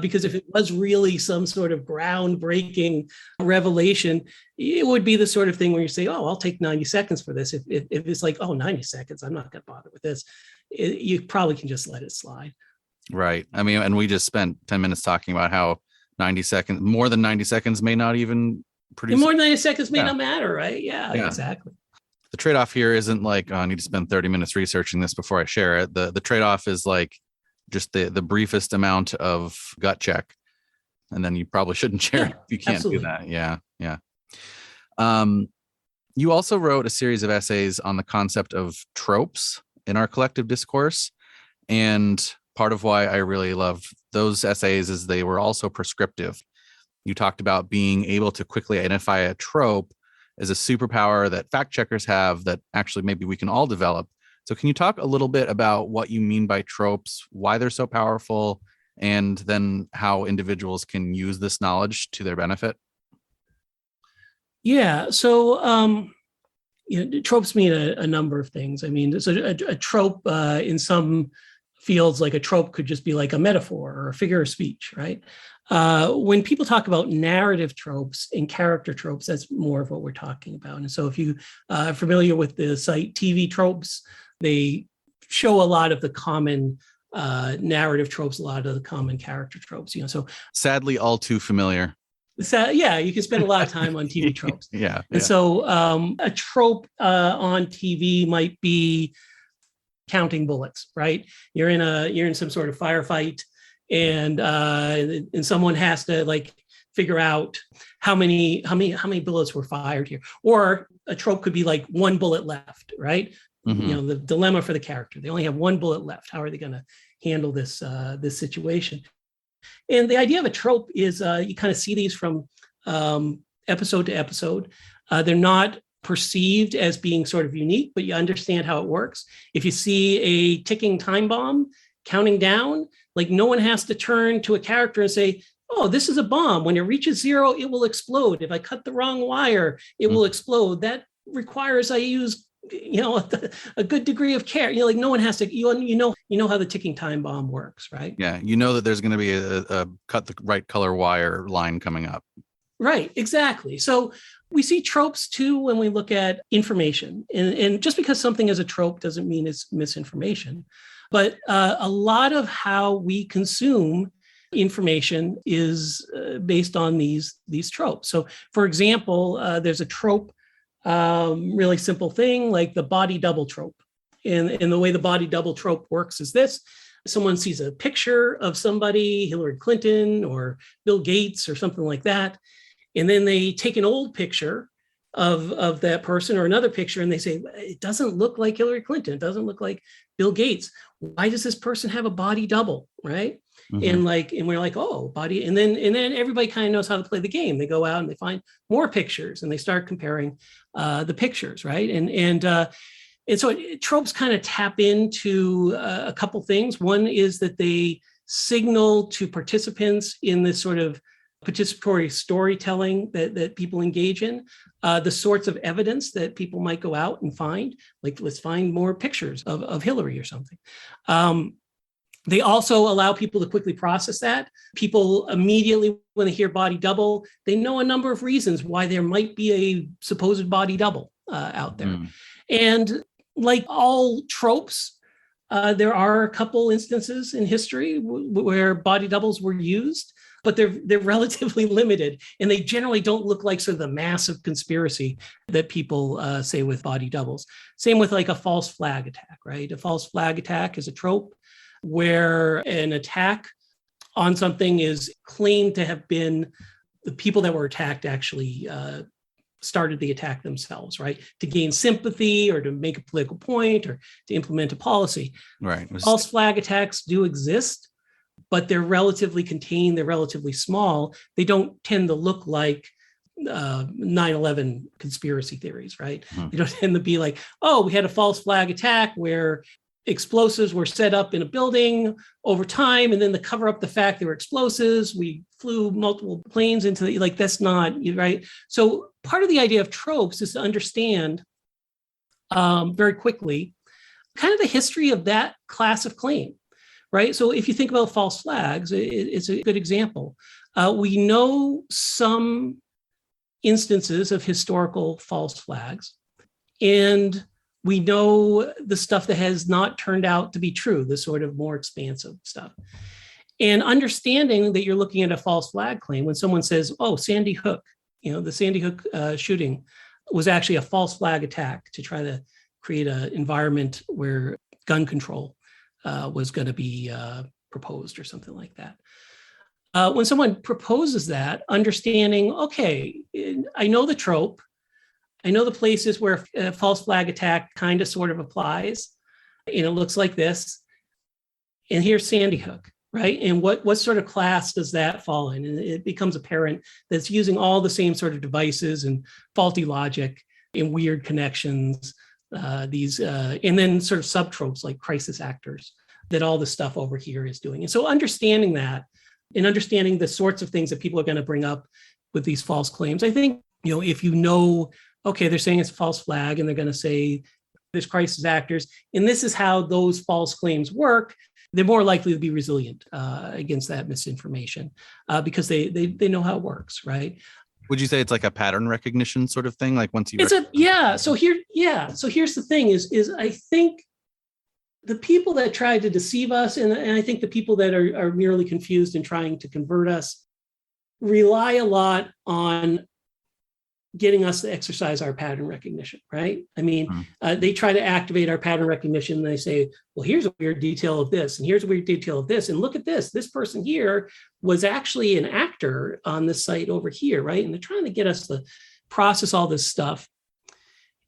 Because if it was really some sort of groundbreaking revelation, it would be the sort of thing where you say, oh, I'll take 90 seconds for this. If it's like, oh, 90 seconds, I'm not going to bother with this. You probably can just let it slide. Right. I mean, and we just spent 10 minutes talking about how more than 90 seconds may not even produce. More than 90 seconds may not matter, right? Yeah, exactly. The trade-off here isn't like, oh, I need to spend 30 minutes researching this before I share it. The trade-off is like just the briefest amount of gut check. And then you probably shouldn't share it if you can't do that. Yeah. You also wrote a series of essays on the concept of tropes in our collective discourse. And part of why I really loved those essays is they were also prescriptive. You talked about being able to quickly identify a trope as a superpower that fact checkers have that actually maybe we can all develop. So can you talk a little bit about what you mean by tropes, why they're so powerful, and then how individuals can use this knowledge to their benefit? Yeah. So, tropes mean a number of things. I mean, a trope in some fields, like a trope could just be like a metaphor or a figure of speech, right? When people talk about narrative tropes and character tropes, that's more of what we're talking about. And so if you are familiar with the site TV Tropes, they show a lot of the common narrative tropes, a lot of the common character tropes, So sadly, all too familiar. so, yeah, you can spend a lot of time on TV tropes. Yeah. And so a trope on TV might be counting bullets, right? You're in some sort of firefight, and someone has to like figure out how many bullets were fired here. Or a trope could be like one bullet left, right? Mm-hmm. The dilemma for the character. They only have one bullet left. How are they going to handle this situation? And the idea of a trope is you kind of see these from episode to episode. They're not perceived as being sort of unique, but you understand how it works. If you see a ticking time bomb counting down, like no one has to turn to a character and say, oh, this is a bomb. When it reaches 0, it will explode. If I cut the wrong wire, it will explode. That requires I use a good degree of care. Like no one has to, you know how the ticking time bomb works, right? Yeah. You know that there's going to be a cut the right color wire line coming up. Right, exactly. So we see tropes too when we look at information. And just because something is a trope doesn't mean it's misinformation. But a lot of how we consume information is based on these tropes. So for example, there's a trope, really simple thing like the body double trope. And the way the body double trope works is this. Someone sees a picture of somebody, Hillary Clinton or Bill Gates or something like that. And then they take an old picture of that person or another picture and they say, it doesn't look like Hillary Clinton. It doesn't look like Bill Gates. Why does this person have a body double, right? Mm-hmm. And we're like, oh, body. And then everybody kind of knows how to play the game. They go out and they find more pictures and they start comparing the pictures, right? And so tropes kind of tap into a couple things. One is that they signal to participants in this sort of participatory storytelling that people engage in, the sorts of evidence that people might go out and find, like let's find more pictures of Hillary or something. They also allow people to quickly process that. People immediately, when they hear body double, they know a number of reasons why there might be a supposed body double out there. And like all tropes, there are a couple instances in history where body doubles were used, but they're relatively limited, and they generally don't look like sort of the massive conspiracy that people say with body doubles. Same with like a false flag attack, right? A false flag attack is a trope where an attack on something is claimed to have been the people that were attacked actually started the attack themselves, right? To gain sympathy or to make a political point or to implement a policy. Right. False flag attacks do exist, but they're relatively contained. They're relatively small. They don't tend to look like 9/11 conspiracy theories, right? They don't tend to be like, oh, we had a false flag attack where explosives were set up in a building over time, and then to cover up the fact there were explosives, we flew multiple planes into the, like, that's not right. So part of the idea of tropes is to understand very quickly kind of the history of that class of claim, right? So if you think about false flags, it's a good example. We know some instances of historical false flags, and we know the stuff that has not turned out to be true, the sort of more expansive stuff. And understanding that you're looking at a false flag claim when someone says, oh, Sandy Hook, the Sandy Hook shooting was actually a false flag attack to try to create an environment where gun control was going to be proposed or something like that. When someone proposes that, understanding, okay, I know the trope, I know the places where a false flag attack kind of sort of applies, and it looks like this. And here's Sandy Hook, right? And what sort of class does that fall in? And it becomes apparent that it's using all the same sort of devices and faulty logic and weird connections, and then sort of subtropes like crisis actors that all the stuff over here is doing. And so understanding that and understanding the sorts of things that people are going to bring up with these false claims, I think if you know, okay, they're saying it's a false flag and they're going to say there's crisis actors, and this is how those false claims work, they're more likely to be resilient against that misinformation because they know how it works, right? Would you say it's like a pattern recognition sort of thing? Like once you So here's the thing is I think the people that try to deceive us, and I think the people that are merely confused and trying to convert us, rely a lot on getting us to exercise our pattern recognition, right? I mean, they try to activate our pattern recognition and they say, well, here's a weird detail of this, and here's a weird detail of this, and look at this. This person here was actually an actor on this site over here, right? And they're trying to get us to process all this stuff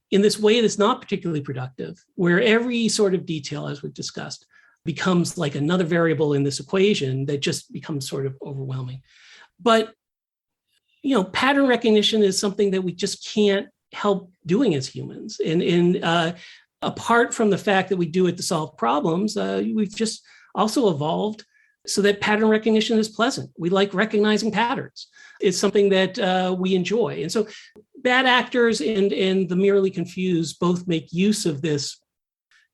in this way that's not particularly productive, where every sort of detail, as we've discussed, becomes like another variable in this equation that just becomes sort of overwhelming. But pattern recognition is something that we just can't help doing as humans. And apart from the fact that we do it to solve problems, we've just also evolved so that pattern recognition is pleasant. We like recognizing patterns. It's something that we enjoy. And so bad actors and the merely confused both make use of this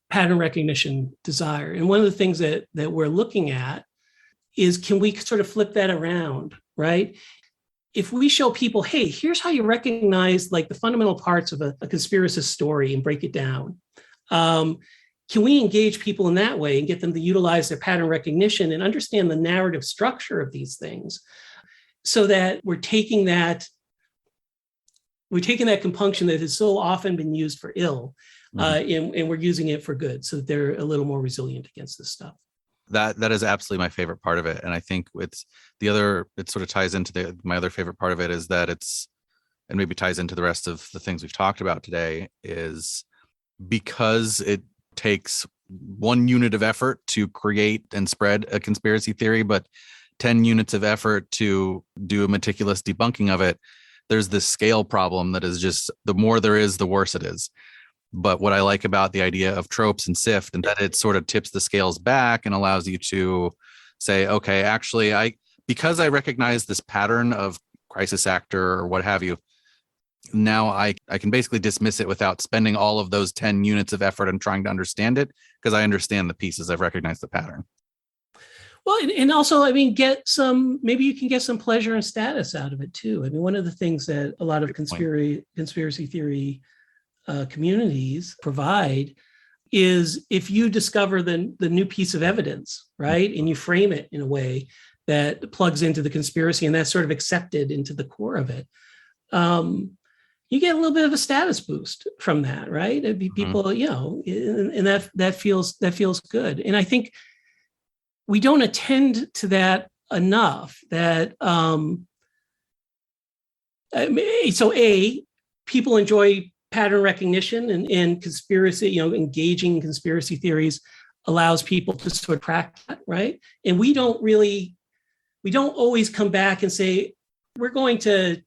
pattern recognition desire. And one of the things that we're looking at is, can we sort of flip that around, right? If we show people, hey, here's how you recognize like the fundamental parts of a conspiracist story and break it down. Can we engage people in that way and get them to utilize their pattern recognition and understand the narrative structure of these things, so that we're taking that compunction that has so often been used for ill, and we're using it for good, so that they're a little more resilient against this stuff. That is absolutely my favorite part of it. And I think it sort of ties into my other favorite part of it, is that and maybe ties into the rest of the things we've talked about today, is because it takes 1 unit of effort to create and spread a conspiracy theory, but 10 units of effort to do a meticulous debunking of it. There's this scale problem that is just, the more there is, the worse it is. But what I like about the idea of tropes and SIFT, and that it sort of tips the scales back and allows you to say, okay, actually, because I recognize this pattern of crisis actor or what have you, now I can basically dismiss it without spending all of those 10 units of effort and trying to understand it, because I understand the pieces. I've recognized the pattern. Well, and also, I mean, maybe you can get some pleasure and status out of it too. I mean, one of the things that a lot of conspiracy theory communities provide is, if you discover the new piece of evidence, right, and you frame it in a way that plugs into the conspiracy and that's sort of accepted into the core of it, you get a little bit of a status boost from that, right? It'd be people, and that feels good. And I think we don't attend to that enough. That people enjoy pattern recognition, and conspiracy, engaging conspiracy theories allows people to sort of track that, right? And we don't always come back and say, we're going to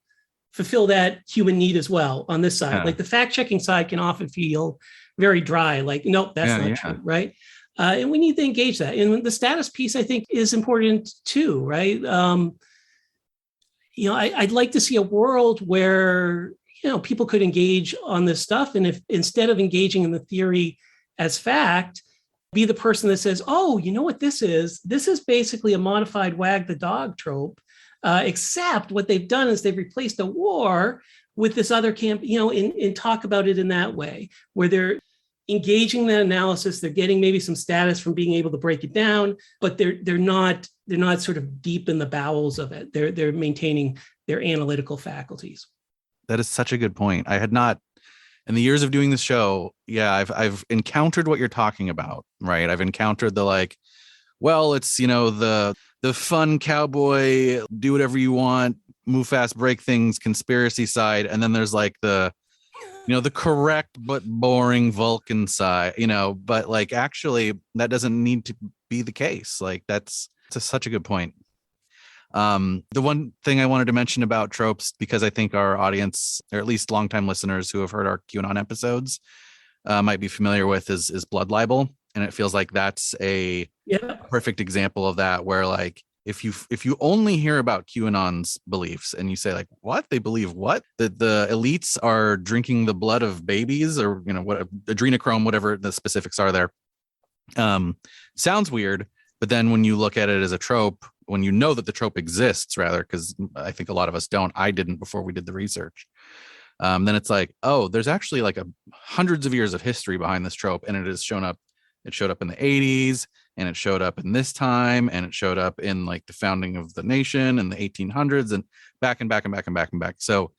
fulfill that human need as well on this side. Like the fact-checking side can often feel very dry, like, nope, that's not true, right? And we need to engage that. And the status piece, I think, is important too, right? I'd like to see a world where people could engage on this stuff. And if instead of engaging in the theory as fact, be the person that says, oh, you know what this is? This is basically a modified wag the dog trope, except what they've done is they've replaced a war with this other camp, and talk about it in that way, where they're engaging the analysis, they're getting maybe some status from being able to break it down, but they're not sort of deep in the bowels of it. They're maintaining their analytical faculties. That is such a good point. I had not, in the years of doing this show, I've encountered what you're talking about, right? I've encountered the it's, the fun cowboy, do whatever you want, move fast, break things, conspiracy side. And then there's the correct but boring Vulcan side, but actually that doesn't need to be the case. That's such a good point. The one thing I wanted to mention about tropes, because I think our audience, or at least longtime listeners who have heard our QAnon episodes, might be familiar with, is blood libel. And it feels like that's a perfect example of that, where if you only hear about QAnon's beliefs and you say like, what, they believe what, that the elites are drinking the blood of babies, or what, adrenochrome, whatever the specifics are there, sounds weird. But then when you look at it as a trope, when you know that the trope exists, rather, because I think a lot of us don't, I didn't before we did the research, then it's like, oh, there's actually like hundreds of years of history behind this trope, and it showed up in the 80s, and it showed up in this time, and it showed up in like the founding of the nation in the 1800s, and back and back and back and back and back. So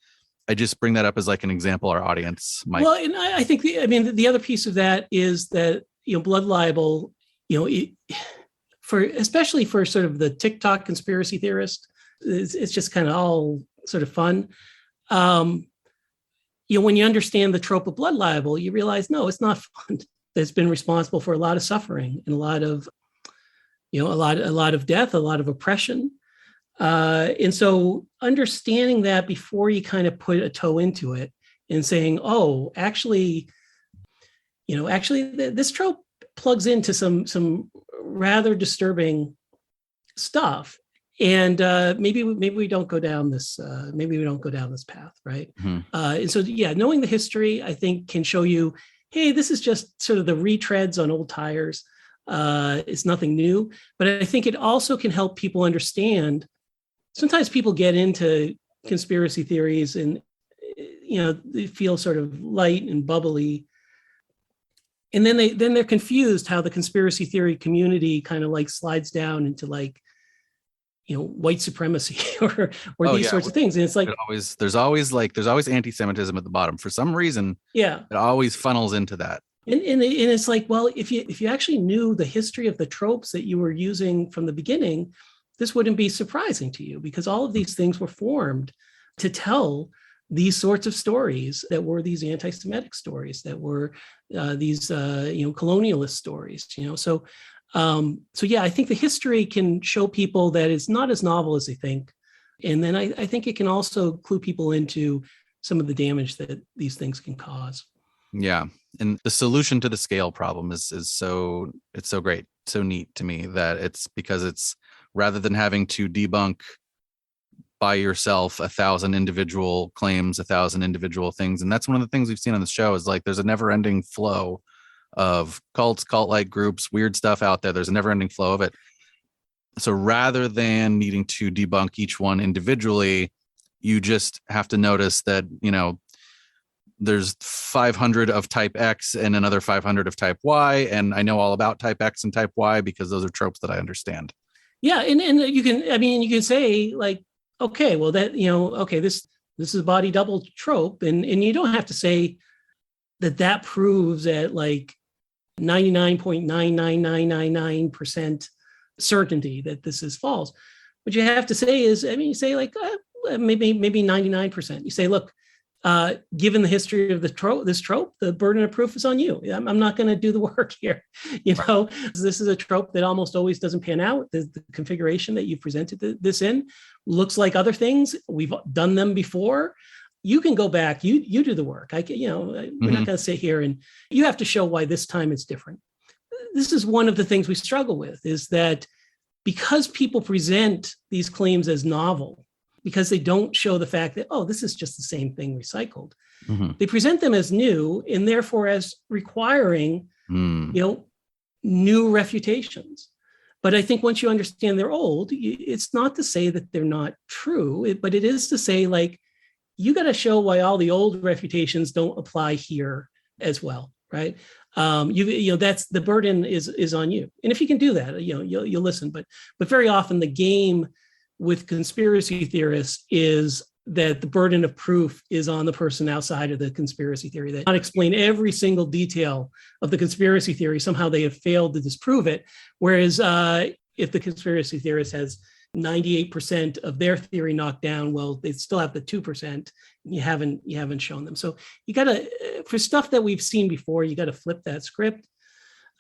I just bring that up as like an example our audience might. Well, and I think the other piece of that is that blood libel, especially for sort of the TikTok conspiracy theorist, it's just kind of all sort of fun. When you understand the trope of blood libel, you realize, no, it's not fun. It's been responsible for a lot of suffering and a lot of death, a lot of oppression. And so understanding that before you kind of put a toe into it and saying, oh, actually, this trope plugs into some rather disturbing stuff. And maybe we don't go down this. Maybe we don't go down this path, right? Mm-hmm. And so, knowing the history, I think, can show you, hey, this is just sort of the retreads on old tires. It's nothing new. But I think it also can help people understand. Sometimes people get into conspiracy theories and they feel sort of light and bubbly. And then they're confused how the conspiracy theory community kind of like slides down into like, white supremacy or these sorts of things. And it's like, there's always anti-Semitism at the bottom for some reason. Yeah. It always funnels into that. And it's like, well, if you actually knew the history of the tropes that you were using from the beginning, this wouldn't be surprising to you, because all of these things were formed to tell these sorts of stories that were these anti-Semitic stories, that were these colonialist stories. I think the history can show people that it's not as novel as they think, and then I think it can also clue people into some of the damage that these things can cause. Yeah, and the solution to the scale problem is so great, so neat to me, that it's because it's, rather than having to debunk by yourself 1,000 individual claims, 1,000 individual things. And that's one of the things we've seen on the show, is like there's a never ending flow of cults, cult-like groups, weird stuff out there. There's a never ending flow of it. So rather than needing to debunk each one individually, you just have to notice that, there's 500 of type X and another 500 of type Y. And I know all about type X and type Y because those are tropes that I understand. Yeah. And you can say like, okay, well this is a body double trope. And you don't have to say that proves at like 99.99999% certainty that this is false. What you have to say is, you say like maybe 99%. You say, look, given the history of this trope, the burden of proof is on you. I'm not going to do the work here. This is a trope that almost always doesn't pan out. The configuration that you presented this in looks like other things. We've done them before. You can go back. You do the work. We're not going to sit here, and you have to show why this time it's different. This is one of the things we struggle with, is that because people present these claims as novel, because they don't show the fact that, oh, this is just the same thing recycled. Mm-hmm. They present them as new, and therefore as requiring, new refutations. But I think once you understand they're old, it's not to say that they're not true, but it is to say, like, you got to show why all the old refutations don't apply here as well, right? That's the burden is on you. And if you can do that, you'll listen. But very often the game with conspiracy theorists is that the burden of proof is on the person outside of the conspiracy theory. They not explain every single detail of the conspiracy theory. Somehow they have failed to disprove it. Whereas if the conspiracy theorist has 98% of their theory knocked down, well, they still have the 2%. You haven't shown them. So you got to, for stuff that we've seen before, you got to flip that script.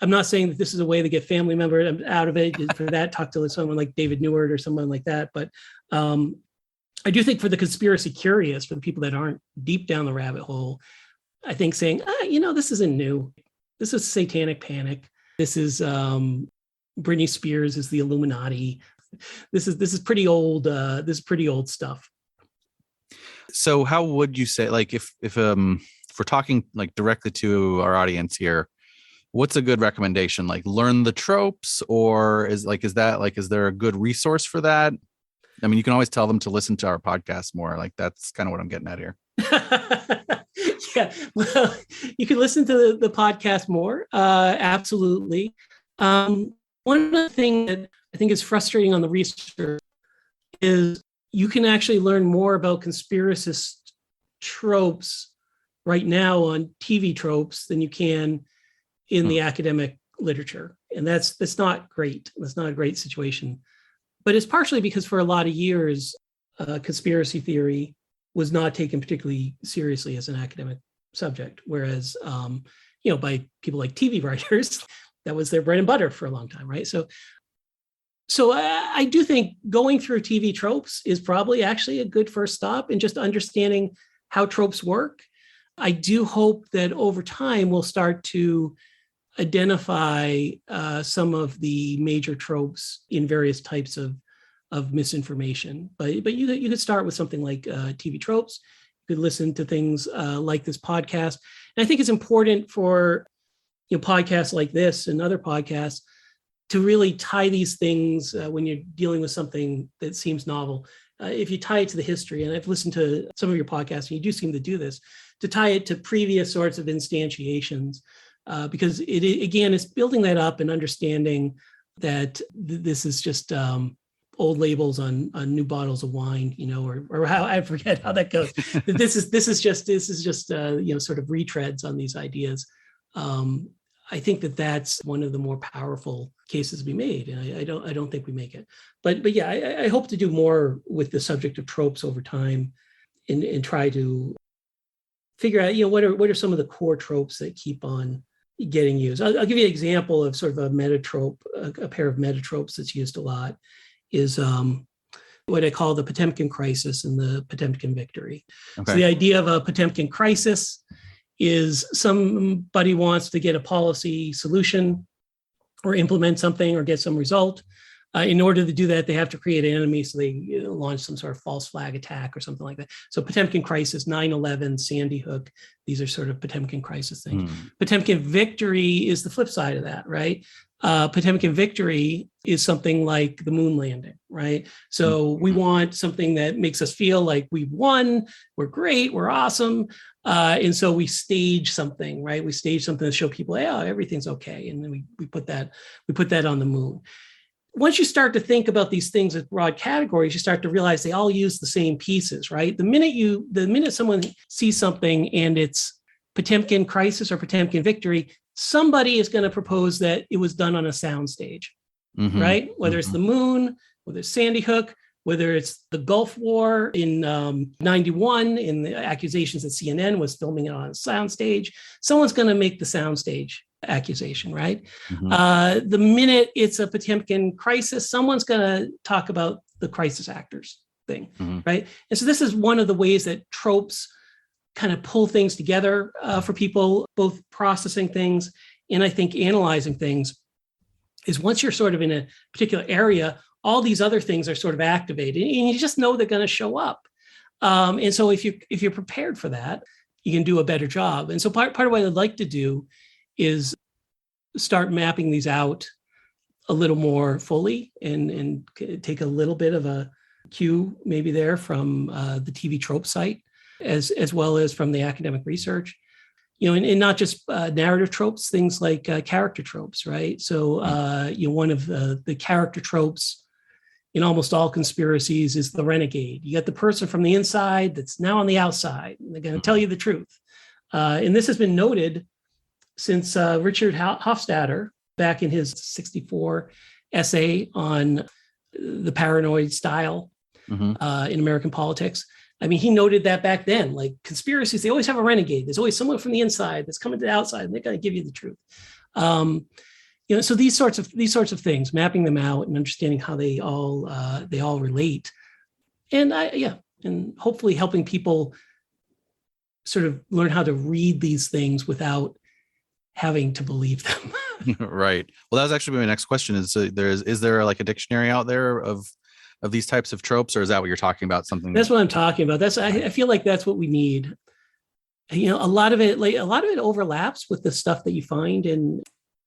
I'm not saying that this is a way to get family members out of it. For that, talk to someone like David Neward or someone like that. But I do think for the conspiracy curious, for the people that aren't deep down the rabbit hole, I think saying, this isn't new. This is satanic panic. This is Britney Spears is the Illuminati. this is pretty old. This is pretty old stuff. So how would you say, like, if we're talking like directly to our audience here, what's a good recommendation? Like, learn the tropes, or is there a good resource for that? I mean, you can always tell them to listen to our podcast more. Like, that's kind of what I'm getting at here. Yeah, well, you can listen to the podcast more. Absolutely. One of the things that I think is frustrating on the research is you can actually learn more about conspiracist tropes right now on TV tropes than you can in the academic literature. And that's not great. That's not a great situation. But it's partially because for a lot of years, conspiracy theory was not taken particularly seriously as an academic subject, whereas, by people like TV writers, that was their bread and butter for a long time, right? So I do think going through TV tropes is probably actually a good first stop in just understanding how tropes work. I do hope that over time we'll start to identify some of the major tropes in various types of misinformation. But you could start with something like TV tropes. You could listen to things like this podcast. And I think it's important for podcasts like this and other podcasts to really tie these things when you're dealing with something that seems novel. If you tie it to the history, and I've listened to some of your podcasts, and you do seem to do this, to tie it to previous sorts of instantiations, because it's building that up and understanding that this is just old labels on new bottles of wine, or how, I forget how that goes. This is just sort of retreads on these ideas. I think that's one of the more powerful cases to be made, and I don't think we make it. But yeah, I hope to do more with the subject of tropes over time, and try to figure out what are some of the core tropes that keep on getting used. I'll give you an example of sort of a metatrope, a pair of metatropes that's used a lot is what I call the Potemkin crisis and the Potemkin victory. Okay. So the idea of a Potemkin crisis is somebody wants to get a policy solution or implement something or get some result. In order to do that, they have to create an enemy, so they launch some sort of false flag attack or something like that. So Potemkin crisis, 9/11, Sandy Hook, these are sort of Potemkin crisis things. Potemkin victory is the flip side of that, right? Potemkin victory is something like the moon landing, right? So we want something that makes us feel like we've won, we're great, we're awesome. And so we stage something, right? We stage something to show people, hey, everything's okay. And then we put that on the moon. Once you start to think about these things as broad categories, you start to realize they all use the same pieces, right? The minute someone sees something and it's Potemkin crisis or Potemkin victory, somebody is going to propose that it was done on a soundstage, right? Whether it's the moon, whether it's Sandy Hook, whether it's the Gulf War in 91, in the accusations that CNN was filming it on a soundstage, someone's going to make the soundstage accusation, right? The minute it's a Potemkin crisis, someone's going to talk about the crisis actors thing, right? And so this is one of the ways that tropes kind of pull things together for people, both processing things and I think analyzing things, is once you're sort of in a particular area, all these other things are sort of activated and you just know they're going to show up. And so if you're prepared for that, you can do a better job. And so part of what I'd like to do is start mapping these out a little more fully and take a little bit of a cue maybe there from the TV trope site, as well as from the academic research, and not just narrative tropes, things like character tropes, right? So, one of the character tropes in almost all conspiracies is the renegade. You got the person from the inside that's now on the outside, and they're going to tell you the truth. And this has been noted since Richard Hofstadter, back in his 1964 essay on the paranoid style in American politics. I mean, he noted that back then, like conspiracies, they always have a renegade. There's always someone from the inside that's coming to the outside, and they're going to give you the truth. So these sorts of things, mapping them out and understanding how they all relate, and and hopefully helping people sort of learn how to read these things without having to believe them. Right. Well, that was actually my next question is is there like a dictionary out there of these types of tropes, or is that what you're talking about? Something That's what I'm talking about. I feel like that's what we need. A lot of it overlaps with the stuff that you find in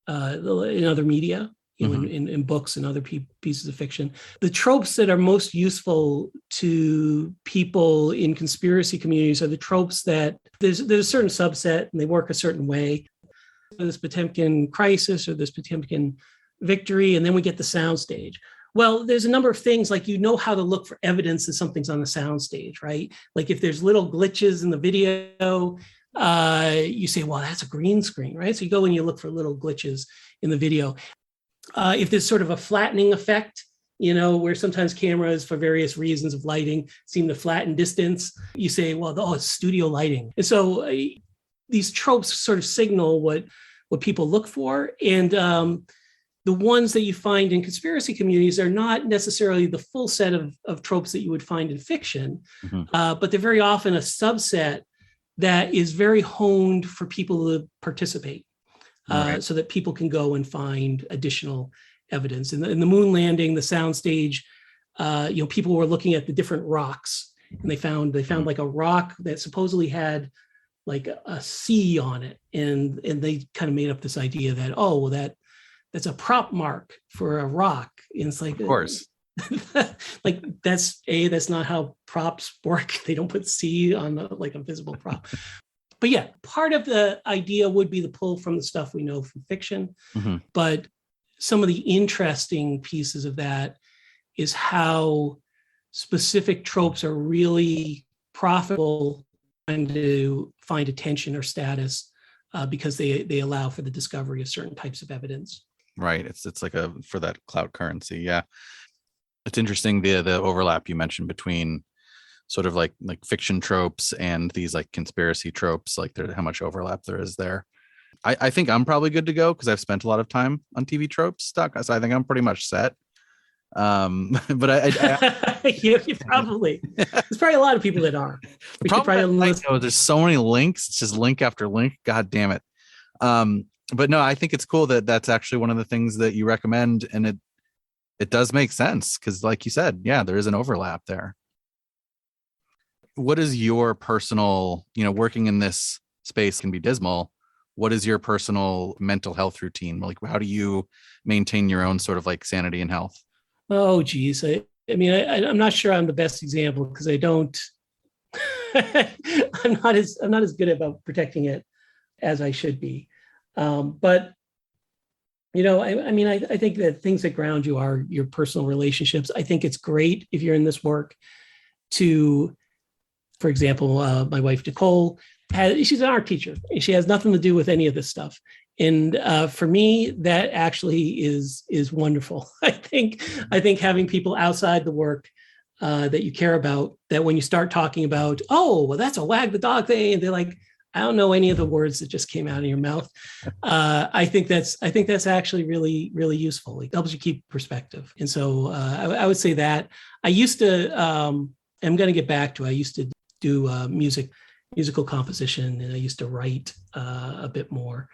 other media, in books and other pieces of fiction. The tropes that are most useful to people in conspiracy communities are the tropes that there's a certain subset and they work a certain way. This Potemkin crisis or this Potemkin victory, and then we get the soundstage. Well, there's a number of things like how to look for evidence that something's on the soundstage, right? Like if there's little glitches in the video, you say, well, that's a green screen, right? So you go and you look for little glitches in the video. If there's sort of a flattening effect, where sometimes cameras, for various reasons of lighting, seem to flatten distance, you say, well, it's studio lighting. And so these tropes sort of signal what people look for. And the ones that you find in conspiracy communities are not necessarily the full set of tropes that you would find in fiction, but they're very often a subset that is very honed for people to participate, right, so that people can go and find additional evidence. In the moon landing, the soundstage, people were looking at the different rocks, and they found like a rock that supposedly had like a C on it, and they kind of made up this idea that that's a prop mark for a rock. And it's like, of course, like that's not how props work. They don't put C on a visible prop. But yeah, part of the idea would be the pull from the stuff we know from fiction. But some of the interesting pieces of that is how specific tropes are really profitable trying to find attention or status because they allow for the discovery of certain types of evidence. Right. It's like for that clout currency. Yeah. It's interesting the overlap you mentioned between sort of like fiction tropes and these like conspiracy tropes, like how much overlap there is there. I think I'm probably good to go because I've spent a lot of time on TV tropes stuck. So I think I'm pretty much set. But you probably, there's probably a lot of people that are. There's so many links. It's just link after link. God damn it. But no, I think it's cool that that's actually one of the things that you recommend, and it does make sense because, like you said, yeah, there is an overlap there. What is your personal, working in this space can be dismal. What is your personal mental health routine? Like, how do you maintain your own sort of like sanity and health? Oh, geez. I'm not sure I'm the best example because I don't. I'm not as good about protecting it as I should be. But I think that things that ground you are your personal relationships. I think it's great if you're in this work to, for example, my wife Nicole, she's an art teacher. She has nothing to do with any of this stuff. And for me, that actually is wonderful. I think having people outside the work that you care about, that when you start talking about, that's a wag the dog thing, and they're like, I don't know any of the words that just came out of your mouth. I think that's actually really, really useful. It helps you keep perspective. And so I would say that I used to, I'm going to get back to, I used to do musical composition, and I used to write a bit more.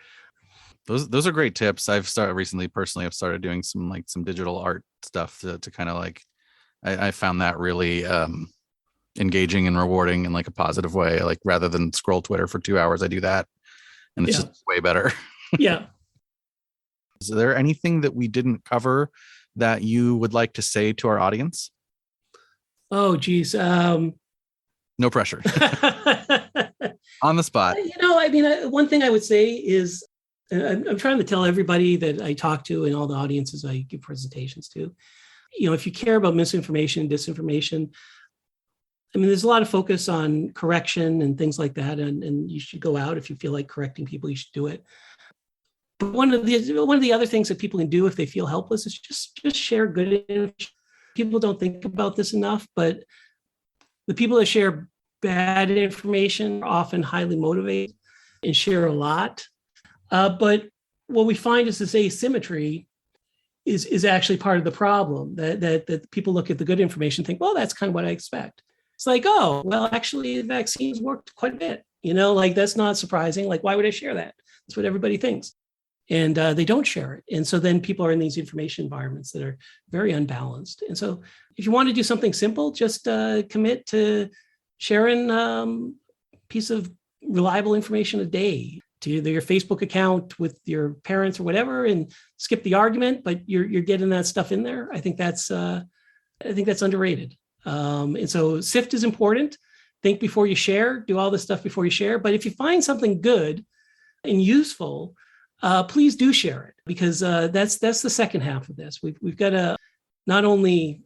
Those are great tips. I've started doing some digital art stuff to kind of like, I found that really engaging and rewarding in like a positive way. Like rather than scroll Twitter for 2 hours, I do that, and it's just way better. Yeah. Is there anything that we didn't cover that you would like to say to our audience? Oh, geez. No pressure. On the spot. One thing I would say is, I'm trying to tell everybody that I talk to and all the audiences I give presentations to, if you care about misinformation and disinformation, there's a lot of focus on correction and things like that, and you should go out if you feel like correcting people. You should do it. But one of the other things that people can do if they feel helpless is just share good information. People don't think about this enough, but the people that share bad information are often highly motivated and share a lot. But what we find is this asymmetry is actually part of the problem. That people look at the good information and think, well, that's kind of what I expect. It's like, oh, well, actually, vaccines worked quite a bit. That's not surprising. Like, why would I share that? That's what everybody thinks. and they don't share it. And so then people are in these information environments that are very unbalanced. And so if you want to do something simple, just commit to sharing piece of reliable information a day to either your Facebook account with your parents or whatever, and skip the argument, but you're getting that stuff in there. I think that's underrated. And so sift is important. Think before you share, do all this stuff before you share. But if you find something good and useful, please do share it, because that's the second half of this. We've got to not only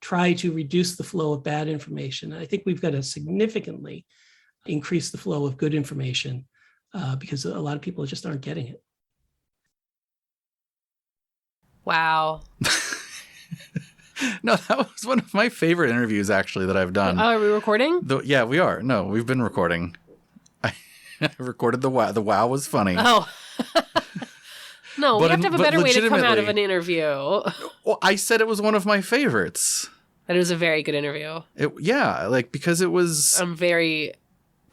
try to reduce the flow of bad information, I think we've got to significantly increase the flow of good information, because a lot of people just aren't getting it. Wow. No, that was one of my favorite interviews, actually, that I've done. Oh, are we recording? Yeah, we are. No, we've been recording. I recorded the wow. The wow was funny. Oh. No, we have to have a better way to come out of legitimately- an interview. Well, I said it was one of my favorites. That it was a very good interview. Because it was. I'm very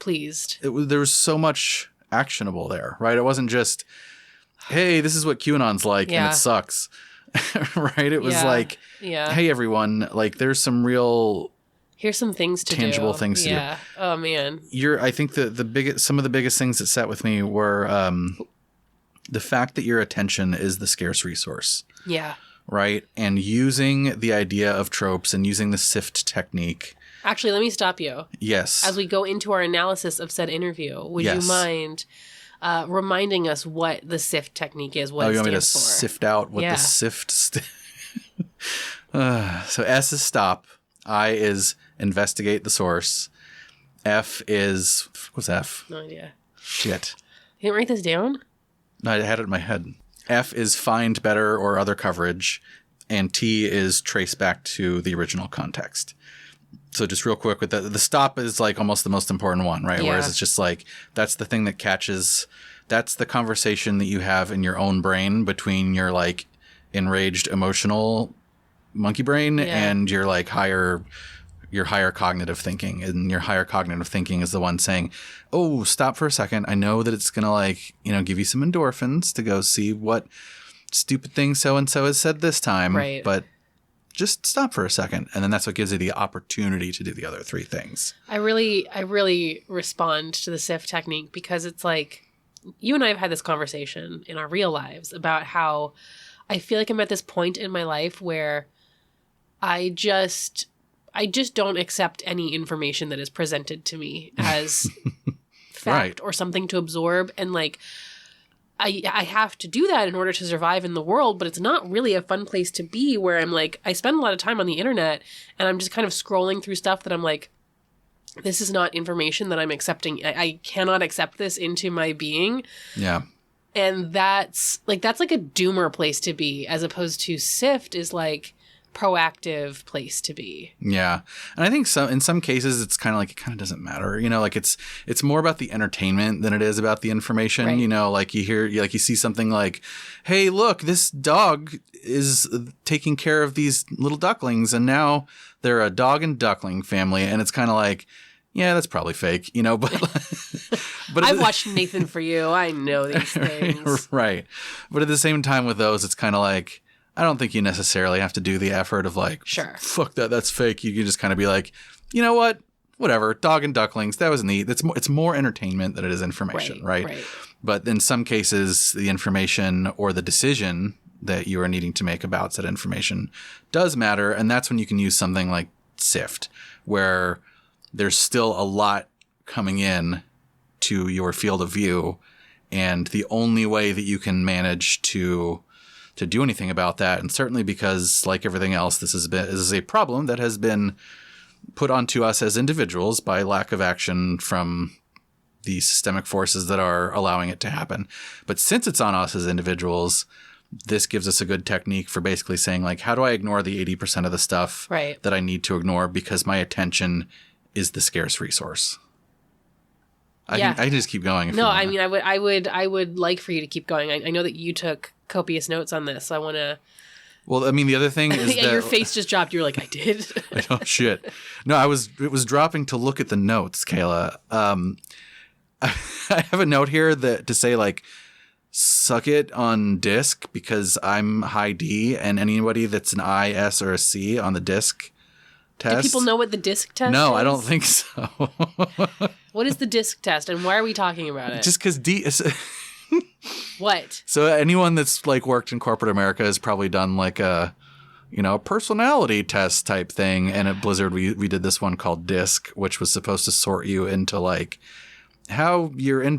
pleased. There was so much actionable there, right? It wasn't just, hey, this is what QAnon's like and it sucks, right? It was like, hey, everyone, like there's some real. Here's some things to tangible things to do. Yeah. Oh man. I think some of the biggest things that sat with me were the fact that your attention is the scarce resource. Yeah. Right? And using the idea of tropes and using the SIFT technique. Actually, let me stop you. Yes. As we go into our analysis of said interview, would you mind reminding us what the SIFT technique is, what it you want me to stands for? sift out what the SIFT so S is stop. I is investigate the source. F is... What's F? No idea. Shit. You didn't write this down? No, I had it in my head. F is find better or other coverage. And T is trace back to the original context. So just real quick with the stop is like almost the most important one, right? Yeah. Whereas it's just like, that's the thing that catches, that's the conversation that you have in your own brain between your like enraged emotional monkey brain and your like higher cognitive thinking. And your higher cognitive thinking is the one saying, oh, stop for a second. I know that it's going to like, give you some endorphins to go see what stupid thing so-and-so has said this time. Right. But just stop for a second. And then that's what gives you the opportunity to do the other three things. I really respond to the SIFT technique because it's like, you and I have had this conversation in our real lives about how I feel like I'm at this point in my life where I just don't accept any information that is presented to me as fact or something to absorb. And like, I have to do that in order to survive in the world, but it's not really a fun place to be where I'm like, I spend a lot of time on the internet and I'm just kind of scrolling through stuff that I'm like, this is not information that I'm accepting. I cannot accept this into my being. Yeah. And that's like a doomer place to be, as opposed to SIFT is like proactive place to be. Yeah. And I think in some cases it's kind of like, it kind of doesn't matter, like it's more about the entertainment than it is about the information. Right. Like you see something like, hey, look, this dog is taking care of these little ducklings and now they're a dog and duckling family. And it's kind of like, yeah, that's probably fake, but I've watched Nathan For You. I know these things. Right. But at the same time with those, it's kind of like, I don't think you necessarily have to do the effort of like, sure, fuck that, that's fake. You can just kind of be like, you know what? Whatever, dog and ducklings, that was neat. It's more entertainment than it is information, right? But in some cases, the information or the decision that you are needing to make about said information does matter. And that's when you can use something like SIFT, where there's still a lot coming in to your field of view. And the only way that you can manage to do anything about that, and certainly because, like everything else, this is a problem that has been put onto us as individuals by lack of action from the systemic forces that are allowing it to happen. But since it's on us as individuals, this gives us a good technique for basically saying, like, how do I ignore the 80% of the stuff that I need to ignore because my attention is the scarce resource? I can just keep going. No, I mean, I would like for you to keep going. I know that you took copious notes on this. So I want to. Well, I mean, the other thing is that your face just dropped. You were like, I did. Oh shit! No, it was dropping to look at the notes, Kayla. I have a note here to say like, suck it on disc because I'm high D, and anybody that's an I, S, or a C on the disc test. Do people know what the disc test is? No, I don't think so. What is the disc test, and why are we talking about it? Just because D is... What? So anyone that's like worked in corporate America has probably done like a, personality test type thing. And at Blizzard, we did this one called DISC, which was supposed to sort you into like how you relate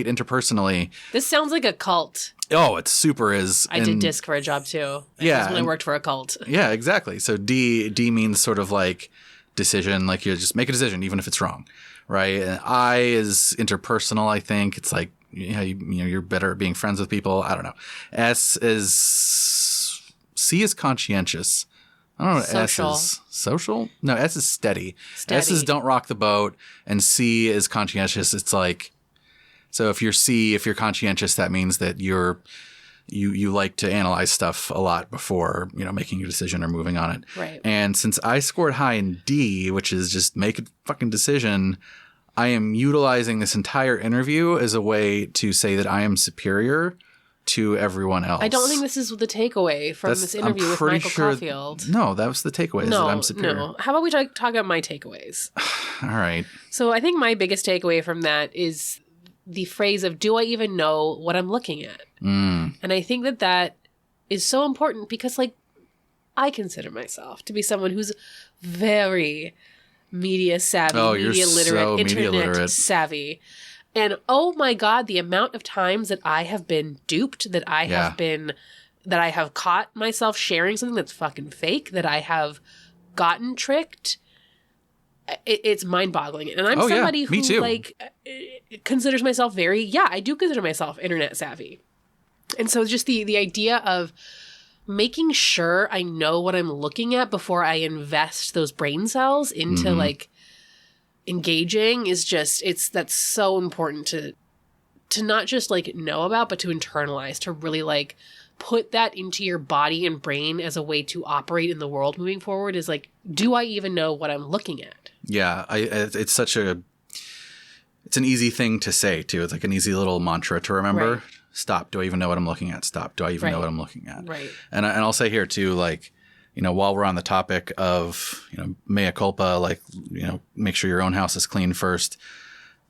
interpersonally. This sounds like a cult. Oh, it super is. I did DISC for a job too. Yeah. When I worked for a cult. Yeah, exactly. So D means sort of like decision, like you just make a decision, even if it's wrong. Right. And I is interpersonal. I think it's like, you're better at being friends with people. I don't know. C is conscientious. I don't know what Social. S is. Social? No, S is steady. S is don't rock the boat. And C is conscientious. It's like, so if you're conscientious, that means that you like to analyze stuff a lot before, making a decision or moving on it. Right. And since I scored high in D, which is just make a fucking decision, I am utilizing this entire interview as a way to say that I am superior to everyone else. I don't think this is the takeaway from this interview with Michael Caulfield. No, that was the takeaway, is that I'm superior. No. How about we talk about my takeaways? All right. So I think my biggest takeaway from that is the phrase of, do I even know what I'm looking at? And I think that is so important because, like, I consider myself to be someone who's very media savvy, media literate, internet savvy. And oh my God, the amount of times that I have been duped, that I have caught myself sharing something that's fucking fake, that I have gotten tricked. It's mind-boggling. And I'm somebody who like considers myself I do consider myself internet savvy. And so just the idea of making sure I know what I'm looking at before I invest those brain cells into like engaging is just, that's so important to not just like know about, but to internalize, to really like put that into your body and brain as a way to operate in the world moving forward is like, do I even know what I'm looking at? Yeah. It's an easy thing to say too. It's like an easy little mantra to remember. Right. Stop. Do I even know what I'm looking at? Stop. Do I even know what I'm looking at? Right. And I'll say here too, like, while we're on the topic of, mea culpa, like, make sure your own house is clean first.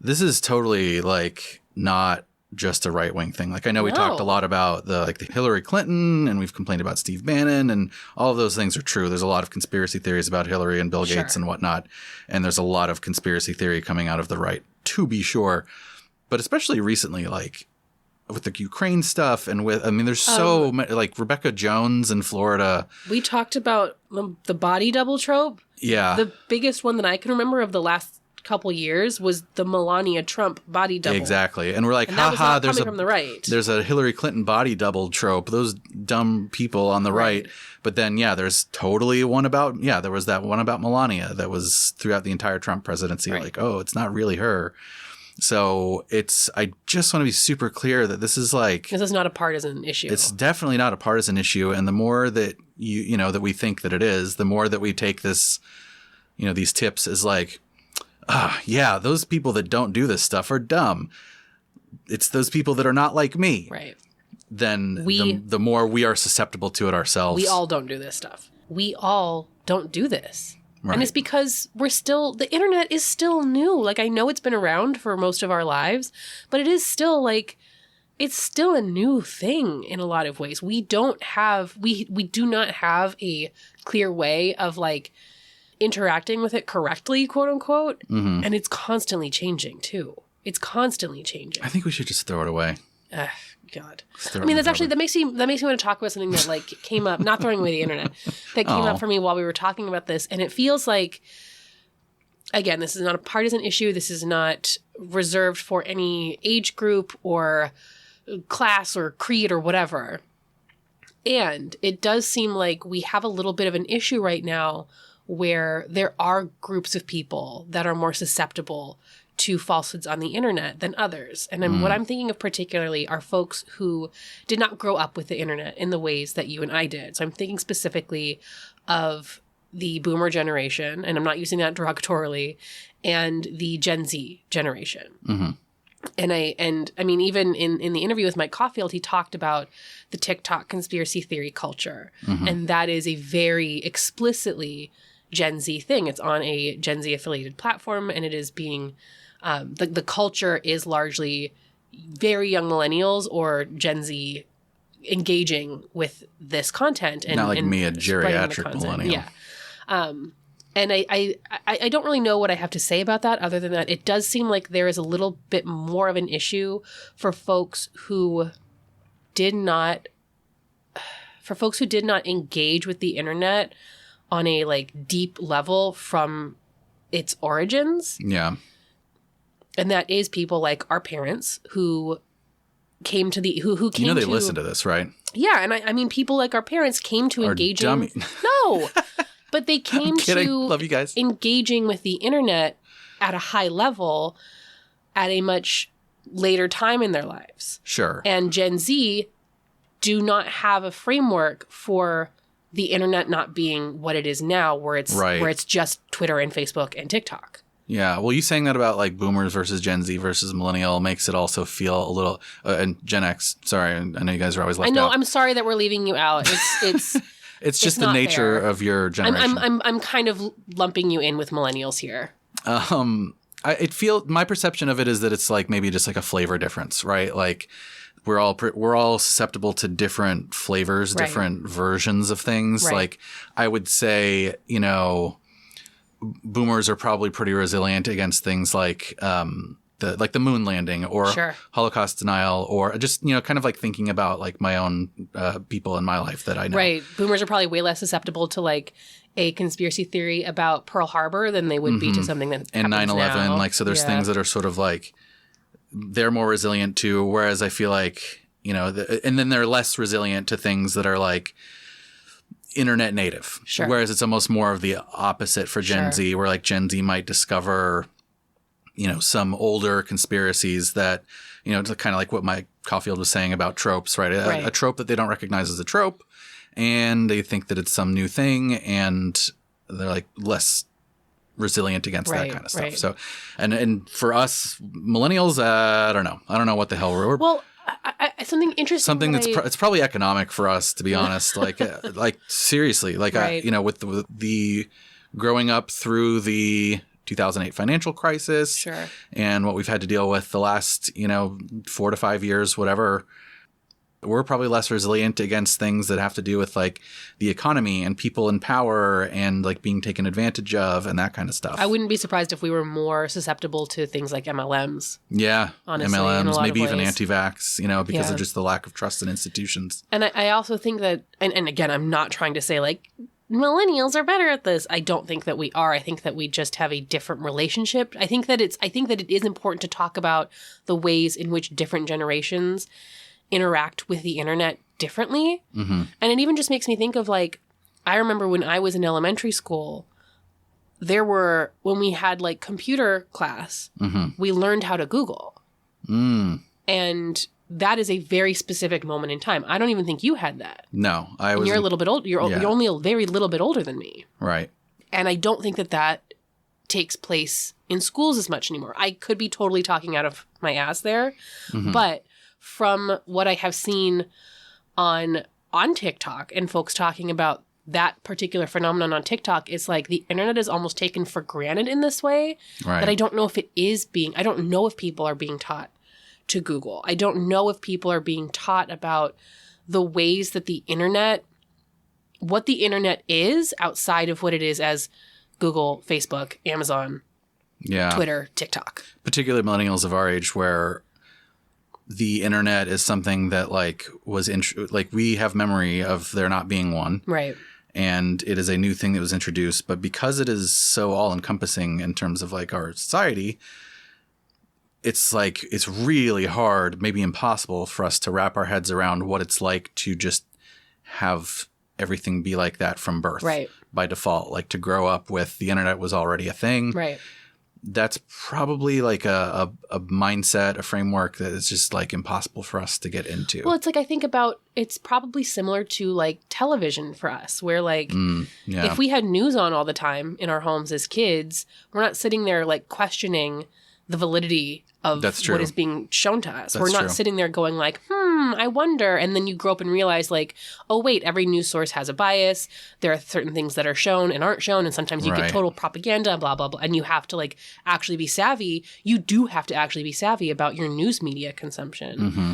This is totally like not just a right wing thing. Like I know we talked a lot about the Hillary Clinton, and we've complained about Steve Bannon, and all of those things are true. There's a lot of conspiracy theories about Hillary and Bill Gates and whatnot. And there's a lot of conspiracy theory coming out of the right, to be sure. But especially recently, like, with the Ukraine stuff and there's so many, like Rebecca Jones in Florida. We talked about the body double trope. Yeah. The biggest one that I can remember of the last couple years was the Melania Trump body double. Exactly. And we're like, from the right. There's a Hillary Clinton body double trope. Those dumb people on the right. But then, there's totally one about, there was that one about Melania that was throughout the entire Trump presidency. Right. Like, oh, it's not really her. So I just want to be super clear that this is not a partisan issue. It's definitely not a partisan issue. And the more that that we think that it is, the more that we take this, these tips as like, those people that don't do this stuff are dumb. It's those people that are not like me. Right. Then the more we are susceptible to it ourselves. We all don't do this stuff. We all don't do this. Right. And it's because the internet is still new. Like, I know it's been around for most of our lives, but it is still it's still a new thing in a lot of ways. We do not have a clear way of like interacting with it correctly, quote unquote. Mm-hmm. And it's constantly changing too. It's constantly changing. I think we should just throw it away. God. That makes me want to talk about something that like came up, not throwing away the internet, that came up for me while we were talking about this. And it feels like, again, this is not a partisan issue. This is not reserved for any age group or class or creed or whatever. And it does seem like we have a little bit of an issue right now where there are groups of people that are more susceptible to falsehoods on the internet than others. And what I'm thinking of particularly are folks who did not grow up with the internet in the ways that you and I did. So I'm thinking specifically of the boomer generation, and I'm not using that derogatorily, and the Gen Z generation. Mm-hmm. And I mean, even in the interview with Mike Caulfield, he talked about the TikTok conspiracy theory culture. And that is a very explicitly Gen Z thing. It's on a Gen Z affiliated platform, and it is being, the culture is largely very young millennials or Gen Z engaging with this content. And not like and me, a spreading the geriatric content. millennial. Yeah. And I don't really know what I have to say about that other than that it does seem like there is a little bit more of an issue for folks who did not engage with the internet on a like deep level from its origins. Yeah. And that is people like our parents who came to the who came they to listen to this, right? Yeah, and I mean people like our parents came to Are engaging dummy. No. But they came to Love you guys. engaging with the internet at a high level at a much later time in their lives. Sure. And Gen Z do not have a framework for the internet not being what it is now, where it's just Twitter and Facebook and TikTok. Yeah. Well, you saying that about like boomers versus Gen Z versus millennial makes it also feel a little and Gen X. Sorry, I know you guys are always left out. I'm sorry that we're leaving you out. It's It's just the nature fair. of your generation. I'm kind of lumping you in with millennials here. My perception of it is that it's like maybe just like a flavor difference, right? Like we're all susceptible to different flavors, Right. different versions of things. Right. Like I would say, boomers are probably pretty resilient against things like the moon landing or Sure. Holocaust denial, or just kind of like thinking about like my own people in my life that I know. Right. Boomers are probably way less susceptible to like a conspiracy theory about Pearl Harbor than they would be to something that And happens 9/11, now. like so there's Yeah. things that are sort of like they're more resilient to, whereas I feel like and then they're less resilient to things that are like internet native. Sure. Whereas it's almost more of the opposite for Gen Sure. Z, where like Gen Z might discover some older conspiracies that, it's kind of like what Mike Caulfield was saying about tropes, right? Right. A trope that they don't recognize as a trope, and they think that it's some new thing, and they're like less resilient against that Right, kind of stuff. right. So, and for us millennials, I don't know what the hell we're. Well, something interesting. Something that it's probably economic for us, to be honest. Like, like seriously, like Right. with the growing up through the 2008 financial crisis, Sure. and what we've had to deal with the last 4 to 5 years, whatever. We're probably less resilient against things that have to do with like the economy and people in power and like being taken advantage of and that kind of stuff. I wouldn't be surprised if we were more susceptible to things like MLMs. Yeah, Honestly, in a MLMs, lot maybe of even ways. anti-vax, because Yeah. of just the lack of trust in institutions. And I also think that, and again, I'm not trying to say like millennials are better at this. I don't think that we are. I think that we just have a different relationship. I think that it is important to talk about the ways in which different generations interact with the internet differently. Mm-hmm. And it even just makes me think of like, I remember when I was in elementary school, when we had like computer class, Mm-hmm. we learned how to Google. Mm. And that is a very specific moment in time. I don't even think you had that. No, I And was. you're a little bit old. You're only a very little bit older than me. Right. And I don't think that takes place in schools as much anymore. I could be totally talking out of my ass there, Mm-hmm. but from what I have seen on TikTok and folks talking about that particular phenomenon on TikTok, it's like the internet is almost taken for granted in this way Right. that I don't know if I don't know if people are being taught to Google. I don't know if people are being taught about the ways that what the internet is outside of what it is as Google, Facebook, Amazon, Yeah. Twitter, TikTok. Particularly millennials of our age, where the internet is something that like was like we have memory of there not being one. Right. And it is a new thing that was introduced, but because it is so all encompassing in terms of like our society, it's like it's really hard, maybe impossible for us to wrap our heads around what it's like to just have everything be like that from birth. Right. By default, like to grow up with the internet was already a thing. Right. That's probably like a mindset, a framework that is just like impossible for us to get into. Well, it's like I think about it's probably similar to like television for us, where like Yeah. if we had news on all the time in our homes as kids, we're not sitting there like questioning the validity of That's true. what is being shown to us. That's We're not true. sitting there going like, I wonder. And then you grow up and realize like, oh, wait, every news source has a bias. There are certain things that are shown and aren't shown. And sometimes you Right. get total propaganda, blah, blah, blah. And you have to like actually be savvy. You do have to actually be savvy about your news media consumption. Mm-hmm.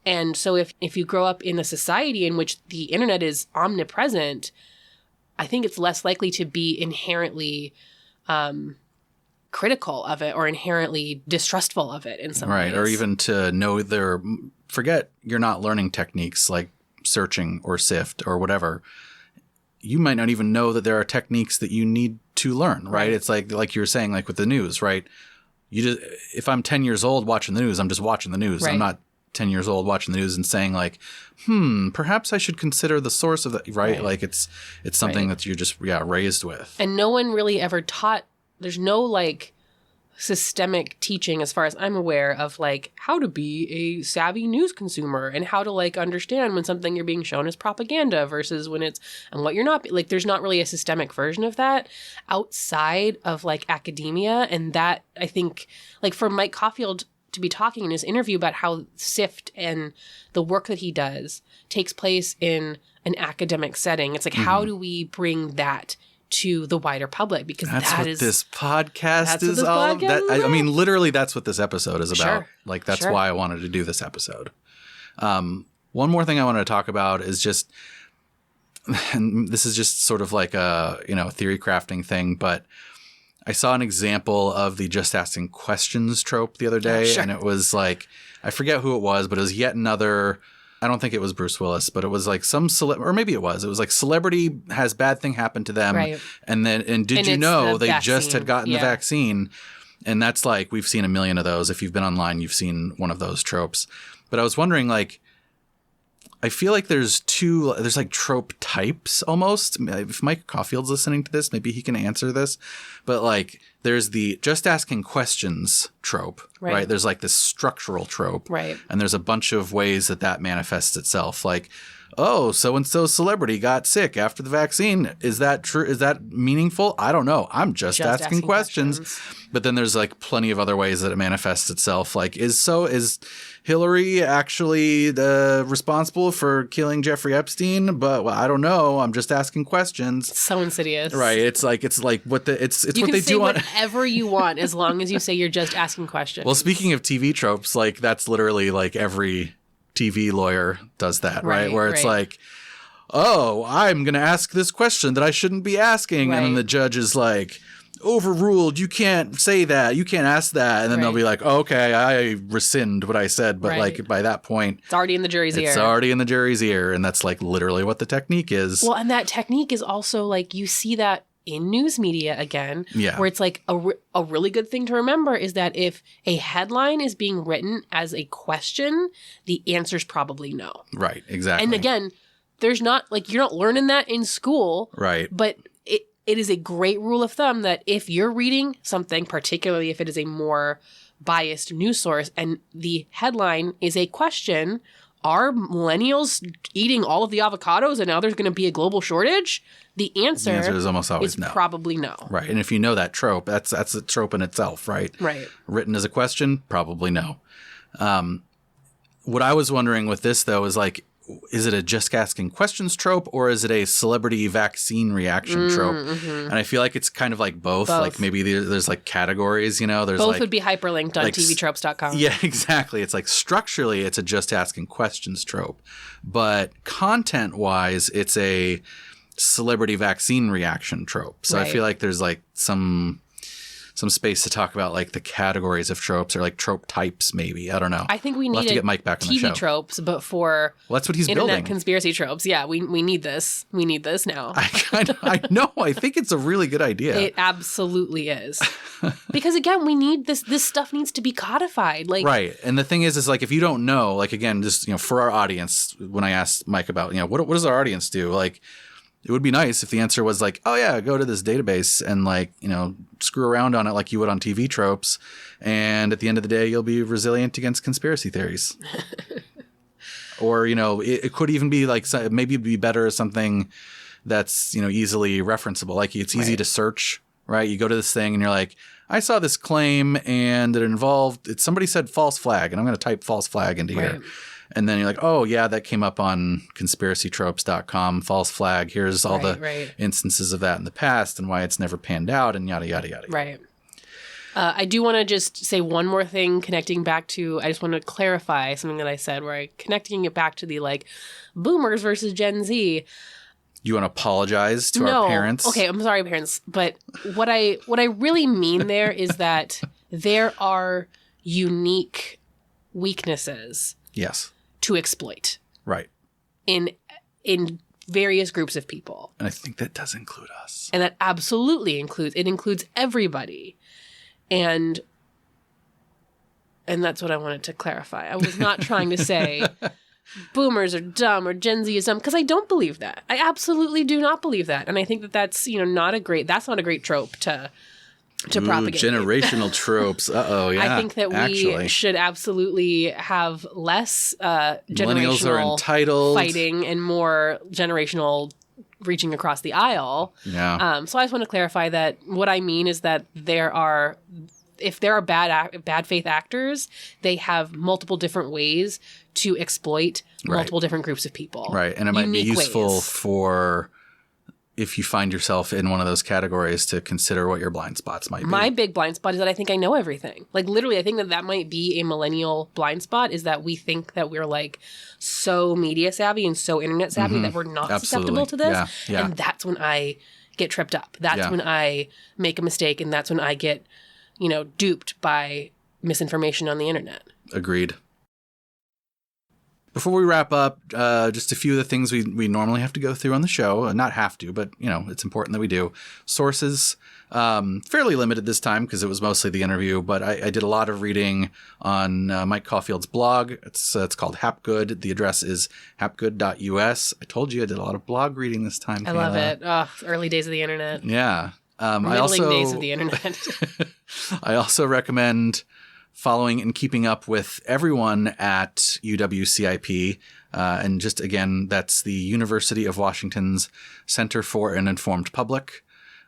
And so if you grow up in a society in which the internet is omnipresent, I think it's less likely to be inherently critical of it or inherently distrustful of it in some ways. Right. Or even to know forget you're not learning techniques like searching or sift or whatever. You might not even know that there are techniques that you need to learn, right? It's like you were saying, like with the news, right? If I'm 10 years old watching the news, I'm just watching the news. Right. I'm not 10 years old watching the news and saying like, perhaps I should consider the source of that, right? Like it's something that you're just raised with. And no one really ever taught, there's no like systemic teaching as far as I'm aware of like how to be a savvy news consumer and how to like understand when something you're being shown is propaganda versus when it's and what you're not. Like there's not really a systemic version of that outside of like academia. And that I think like for Mike Caulfield to be talking in his interview about how SIFT and the work that he does takes place in an academic setting. It's like, how do we bring that to the wider public? Because that's that what is this podcast is this all podcast about. is I about. mean, literally, that's what this episode is about. Sure. Like, that's Sure. why I wanted to do this episode. One more thing I wanted to talk about is just, and this is just sort of like a theory crafting thing, but I saw an example of the just asking questions trope the other day, Sure. and it was like, I forget who it was, but it was yet another. I don't think it was Bruce Willis, but it was like some or maybe it was. It was like celebrity has bad thing happen to them, Right. and did And you it's know the they just had vaccine. gotten the Yeah. vaccine? And that's like we've seen a million of those. If you've been online, you've seen one of those tropes. But I was wondering, like, I feel like there's like trope types almost. If Mike Caulfield's listening to this, maybe he can answer this. But like, there's the just asking questions trope, right? There's like this structural trope, Right. And there's a bunch of ways that manifests itself. Like, oh, so-and-so celebrity got sick after the vaccine. Is that true? Is that meaningful? I don't know. I'm just asking questions. But then there's like plenty of other ways that it manifests itself. Like, is Hillary actually responsible for killing Jeffrey Epstein? But I don't know. I'm just asking questions. So insidious. Right. It's like what they say do on whatever you want as long as you say you're just asking questions. Well, speaking of TV tropes, like that's literally like every TV lawyer does that, right? Where it's like, oh, I'm going to ask this question that I shouldn't be asking. And then the judge is like, overruled. You can't say that. You can't ask that. And then they'll be like, oh, okay, I rescind what I said. But like by that point, it's already in the jury's ear. It's already in the jury's ear. And that's like literally what the technique is. Well, and that technique is also like you see that in news media again, where it's like a really good thing to remember is that if a headline is being written as a question, the answer's probably no. Right, exactly. And again, there's not like you're not learning that in school. Right. But it is a great rule of thumb that if you're reading something, particularly if it is a more biased news source and the headline is a question, are millennials eating all of the avocados and now there's going to be a global shortage? The answer is almost always no. Probably no. Right. And if you know that trope, that's a trope in itself, right? Right. Written as a question, probably no. What I was wondering with this, though, is like, is it a just asking questions trope or is it a celebrity vaccine reaction trope? Mm-hmm. And I feel like it's kind of like both. Like maybe there's like categories, There's both like, would be hyperlinked on tvtropes.com. Yeah, exactly. It's like structurally, it's a just asking questions trope. But content-wise, it's a celebrity vaccine reaction trope. So I feel like there's like some space to talk about like the categories of tropes or like trope types maybe. I don't know. I think we we'll need to get Mike back on the show. TV tropes, but for that's what he's internet building. Conspiracy tropes. Yeah, we need this. We need this now. I know. I think it's a really good idea. It absolutely is. Because again, we need this stuff needs to be codified. Like right. And the thing is like if you don't know, like again, just for our audience, when I asked Mike about, what does our audience do? Like it would be nice if the answer was like, oh yeah, go to this database and like, screw around on it like you would on TV tropes. And at the end of the day, you'll be resilient against conspiracy theories. Or, it could even be like, maybe it'd be better as something that's, easily referenceable. Like it's easy to search, right? You go to this thing and you're like, I saw this claim and it involved, somebody said false flag, and I'm going to type false flag into here. And then you're like, oh, yeah, that came up on conspiracytropes.com, false flag. Here's all the instances of that in the past and why it's never panned out and yada, yada, yada. Right. I do want to just say one more thing connecting back to, I just want to clarify something that I said where connecting it back to the like boomers versus Gen Z. You want to apologize to our parents? Okay, I'm sorry, parents. But what I really mean there is that there are unique weaknesses. Yes. To exploit. Right. In various groups of people. And I think that does include us. And that absolutely includes everybody. And that's what I wanted to clarify. I was not trying to say boomers are dumb or Gen Z is dumb, because I don't believe that. I absolutely do not believe that. And I think that that's not a great trope to propagate. Generational tropes. Yeah. I think that we should absolutely have less millennials are entitled fighting and more generational reaching across the aisle. Yeah. So I just want to clarify that what I mean is that if there are bad faith actors, they have multiple different ways to exploit multiple different groups of people. Right. And it might be useful for, if you find yourself in one of those categories, to consider what your blind spots might be. My big blind spot is that I think I know everything. Like literally, I think that might be a millennial blind spot, is that we think that we're like so media savvy and so internet savvy that we're not susceptible to this. Yeah. And that's when I get tripped up. That's when I make a mistake, and that's when I get, duped by misinformation on the internet. Agreed. Before we wrap up, just a few of the things we normally have to go through on the show. Not have to, but, it's important that we do. Sources, fairly limited this time because it was mostly the interview, but I did a lot of reading on Mike Caulfield's blog. It's called Hapgood. The address is hapgood.us. I told you I did a lot of blog reading this time. I love it. Oh, early days of the internet. Yeah. Middling days of the internet. I also recommend following and keeping up with everyone at UWCIP. And just, again, that's the University of Washington's Center for an Informed Public.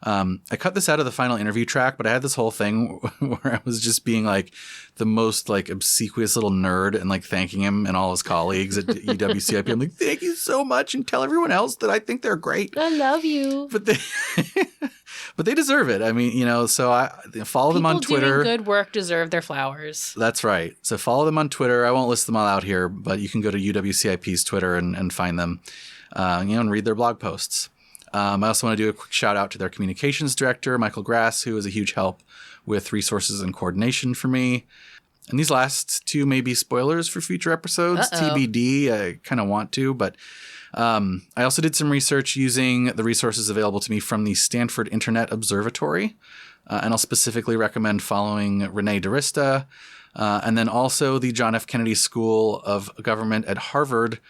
I cut this out of the final interview track, but I had this whole thing where I was just being like the most like obsequious little nerd and like thanking him and all his colleagues at UWCIP. I'm like, thank you so much, and tell everyone else that I think they're great. I love you. But they deserve it. I mean, so I follow them on Twitter. People doing good work deserve their flowers. That's right. So follow them on Twitter. I won't list them all out here, but you can go to UWCIP's Twitter and find them, and read their blog posts. I also want to do a quick shout out to their communications director, Michael Grass, who is a huge help with resources and coordination for me. And these last two may be spoilers for future episodes. TBD. I kind of want to, but I also did some research using the resources available to me from the Stanford Internet Observatory. And I'll specifically recommend following Renee DiRista, and then also the John F. Kennedy School of Government at Harvard.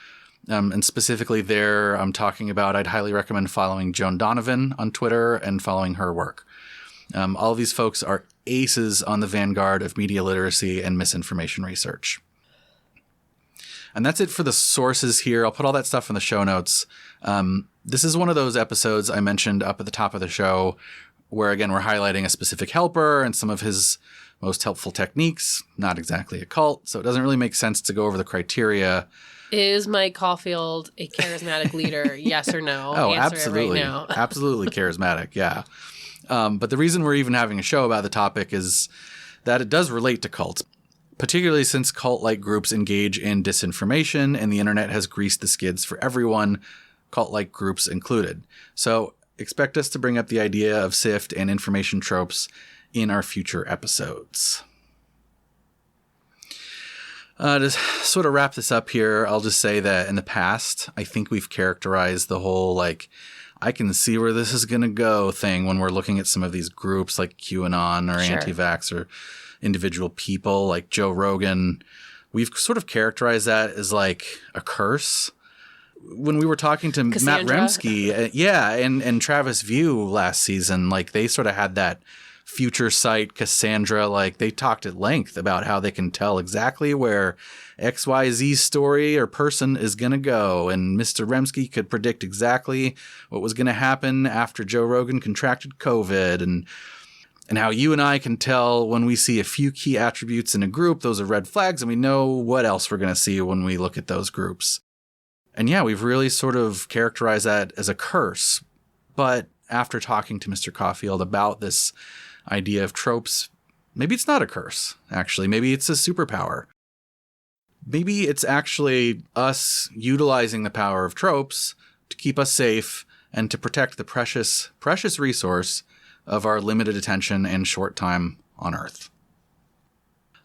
And specifically there, I'm talking about, I'd highly recommend following Joan Donovan on Twitter and following her work. All of these folks are aces on the vanguard of media literacy and misinformation research. And that's it for the sources here. I'll put all that stuff in the show notes. This is one of those episodes I mentioned up at the top of the show where, again, we're highlighting a specific helper and some of his most helpful techniques. Not exactly a cult, so it doesn't really make sense to go over the criteria. Is Mike Caulfield a charismatic leader? Yes or no? Oh, Answer absolutely. It right now. Absolutely charismatic, yeah. But the reason we're even having a show about the topic is that it does relate to cults, particularly since cult-like groups engage in disinformation and the internet has greased the skids for everyone, cult-like groups included. So expect us to bring up the idea of SIFT and information tropes in our future episodes. To sort of wrap this up here, I'll just say that in the past, I think we've characterized the whole, like, I can see where this is going to go thing when we're looking at some of these groups like QAnon or anti-vax or individual people like Joe Rogan. We've sort of characterized that as like a curse. When we were talking to Cassandra. Matt Remski, and Travis View last season, like they sort of had that future sight Cassandra, like they talked at length about how they can tell exactly where XYZ story or person is going to go. And Mr. Remsky could predict exactly what was going to happen after Joe Rogan contracted COVID, and how you and I can tell when we see a few key attributes in a group, those are red flags, and we know what else we're going to see when we look at those groups. And yeah, we've really sort of characterized that as a curse. But after talking to Mr. Caulfield about this idea of tropes, maybe it's not a curse, actually. Maybe it's a superpower. Maybe it's actually us utilizing the power of tropes to keep us safe and to protect the precious, precious resource of our limited attention and short time on Earth.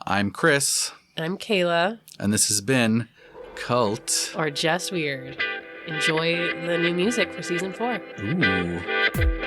I'm Chris. I'm Kayla. And this has been Cult. Or Just Weird. Enjoy the new music for season 4. Ooh.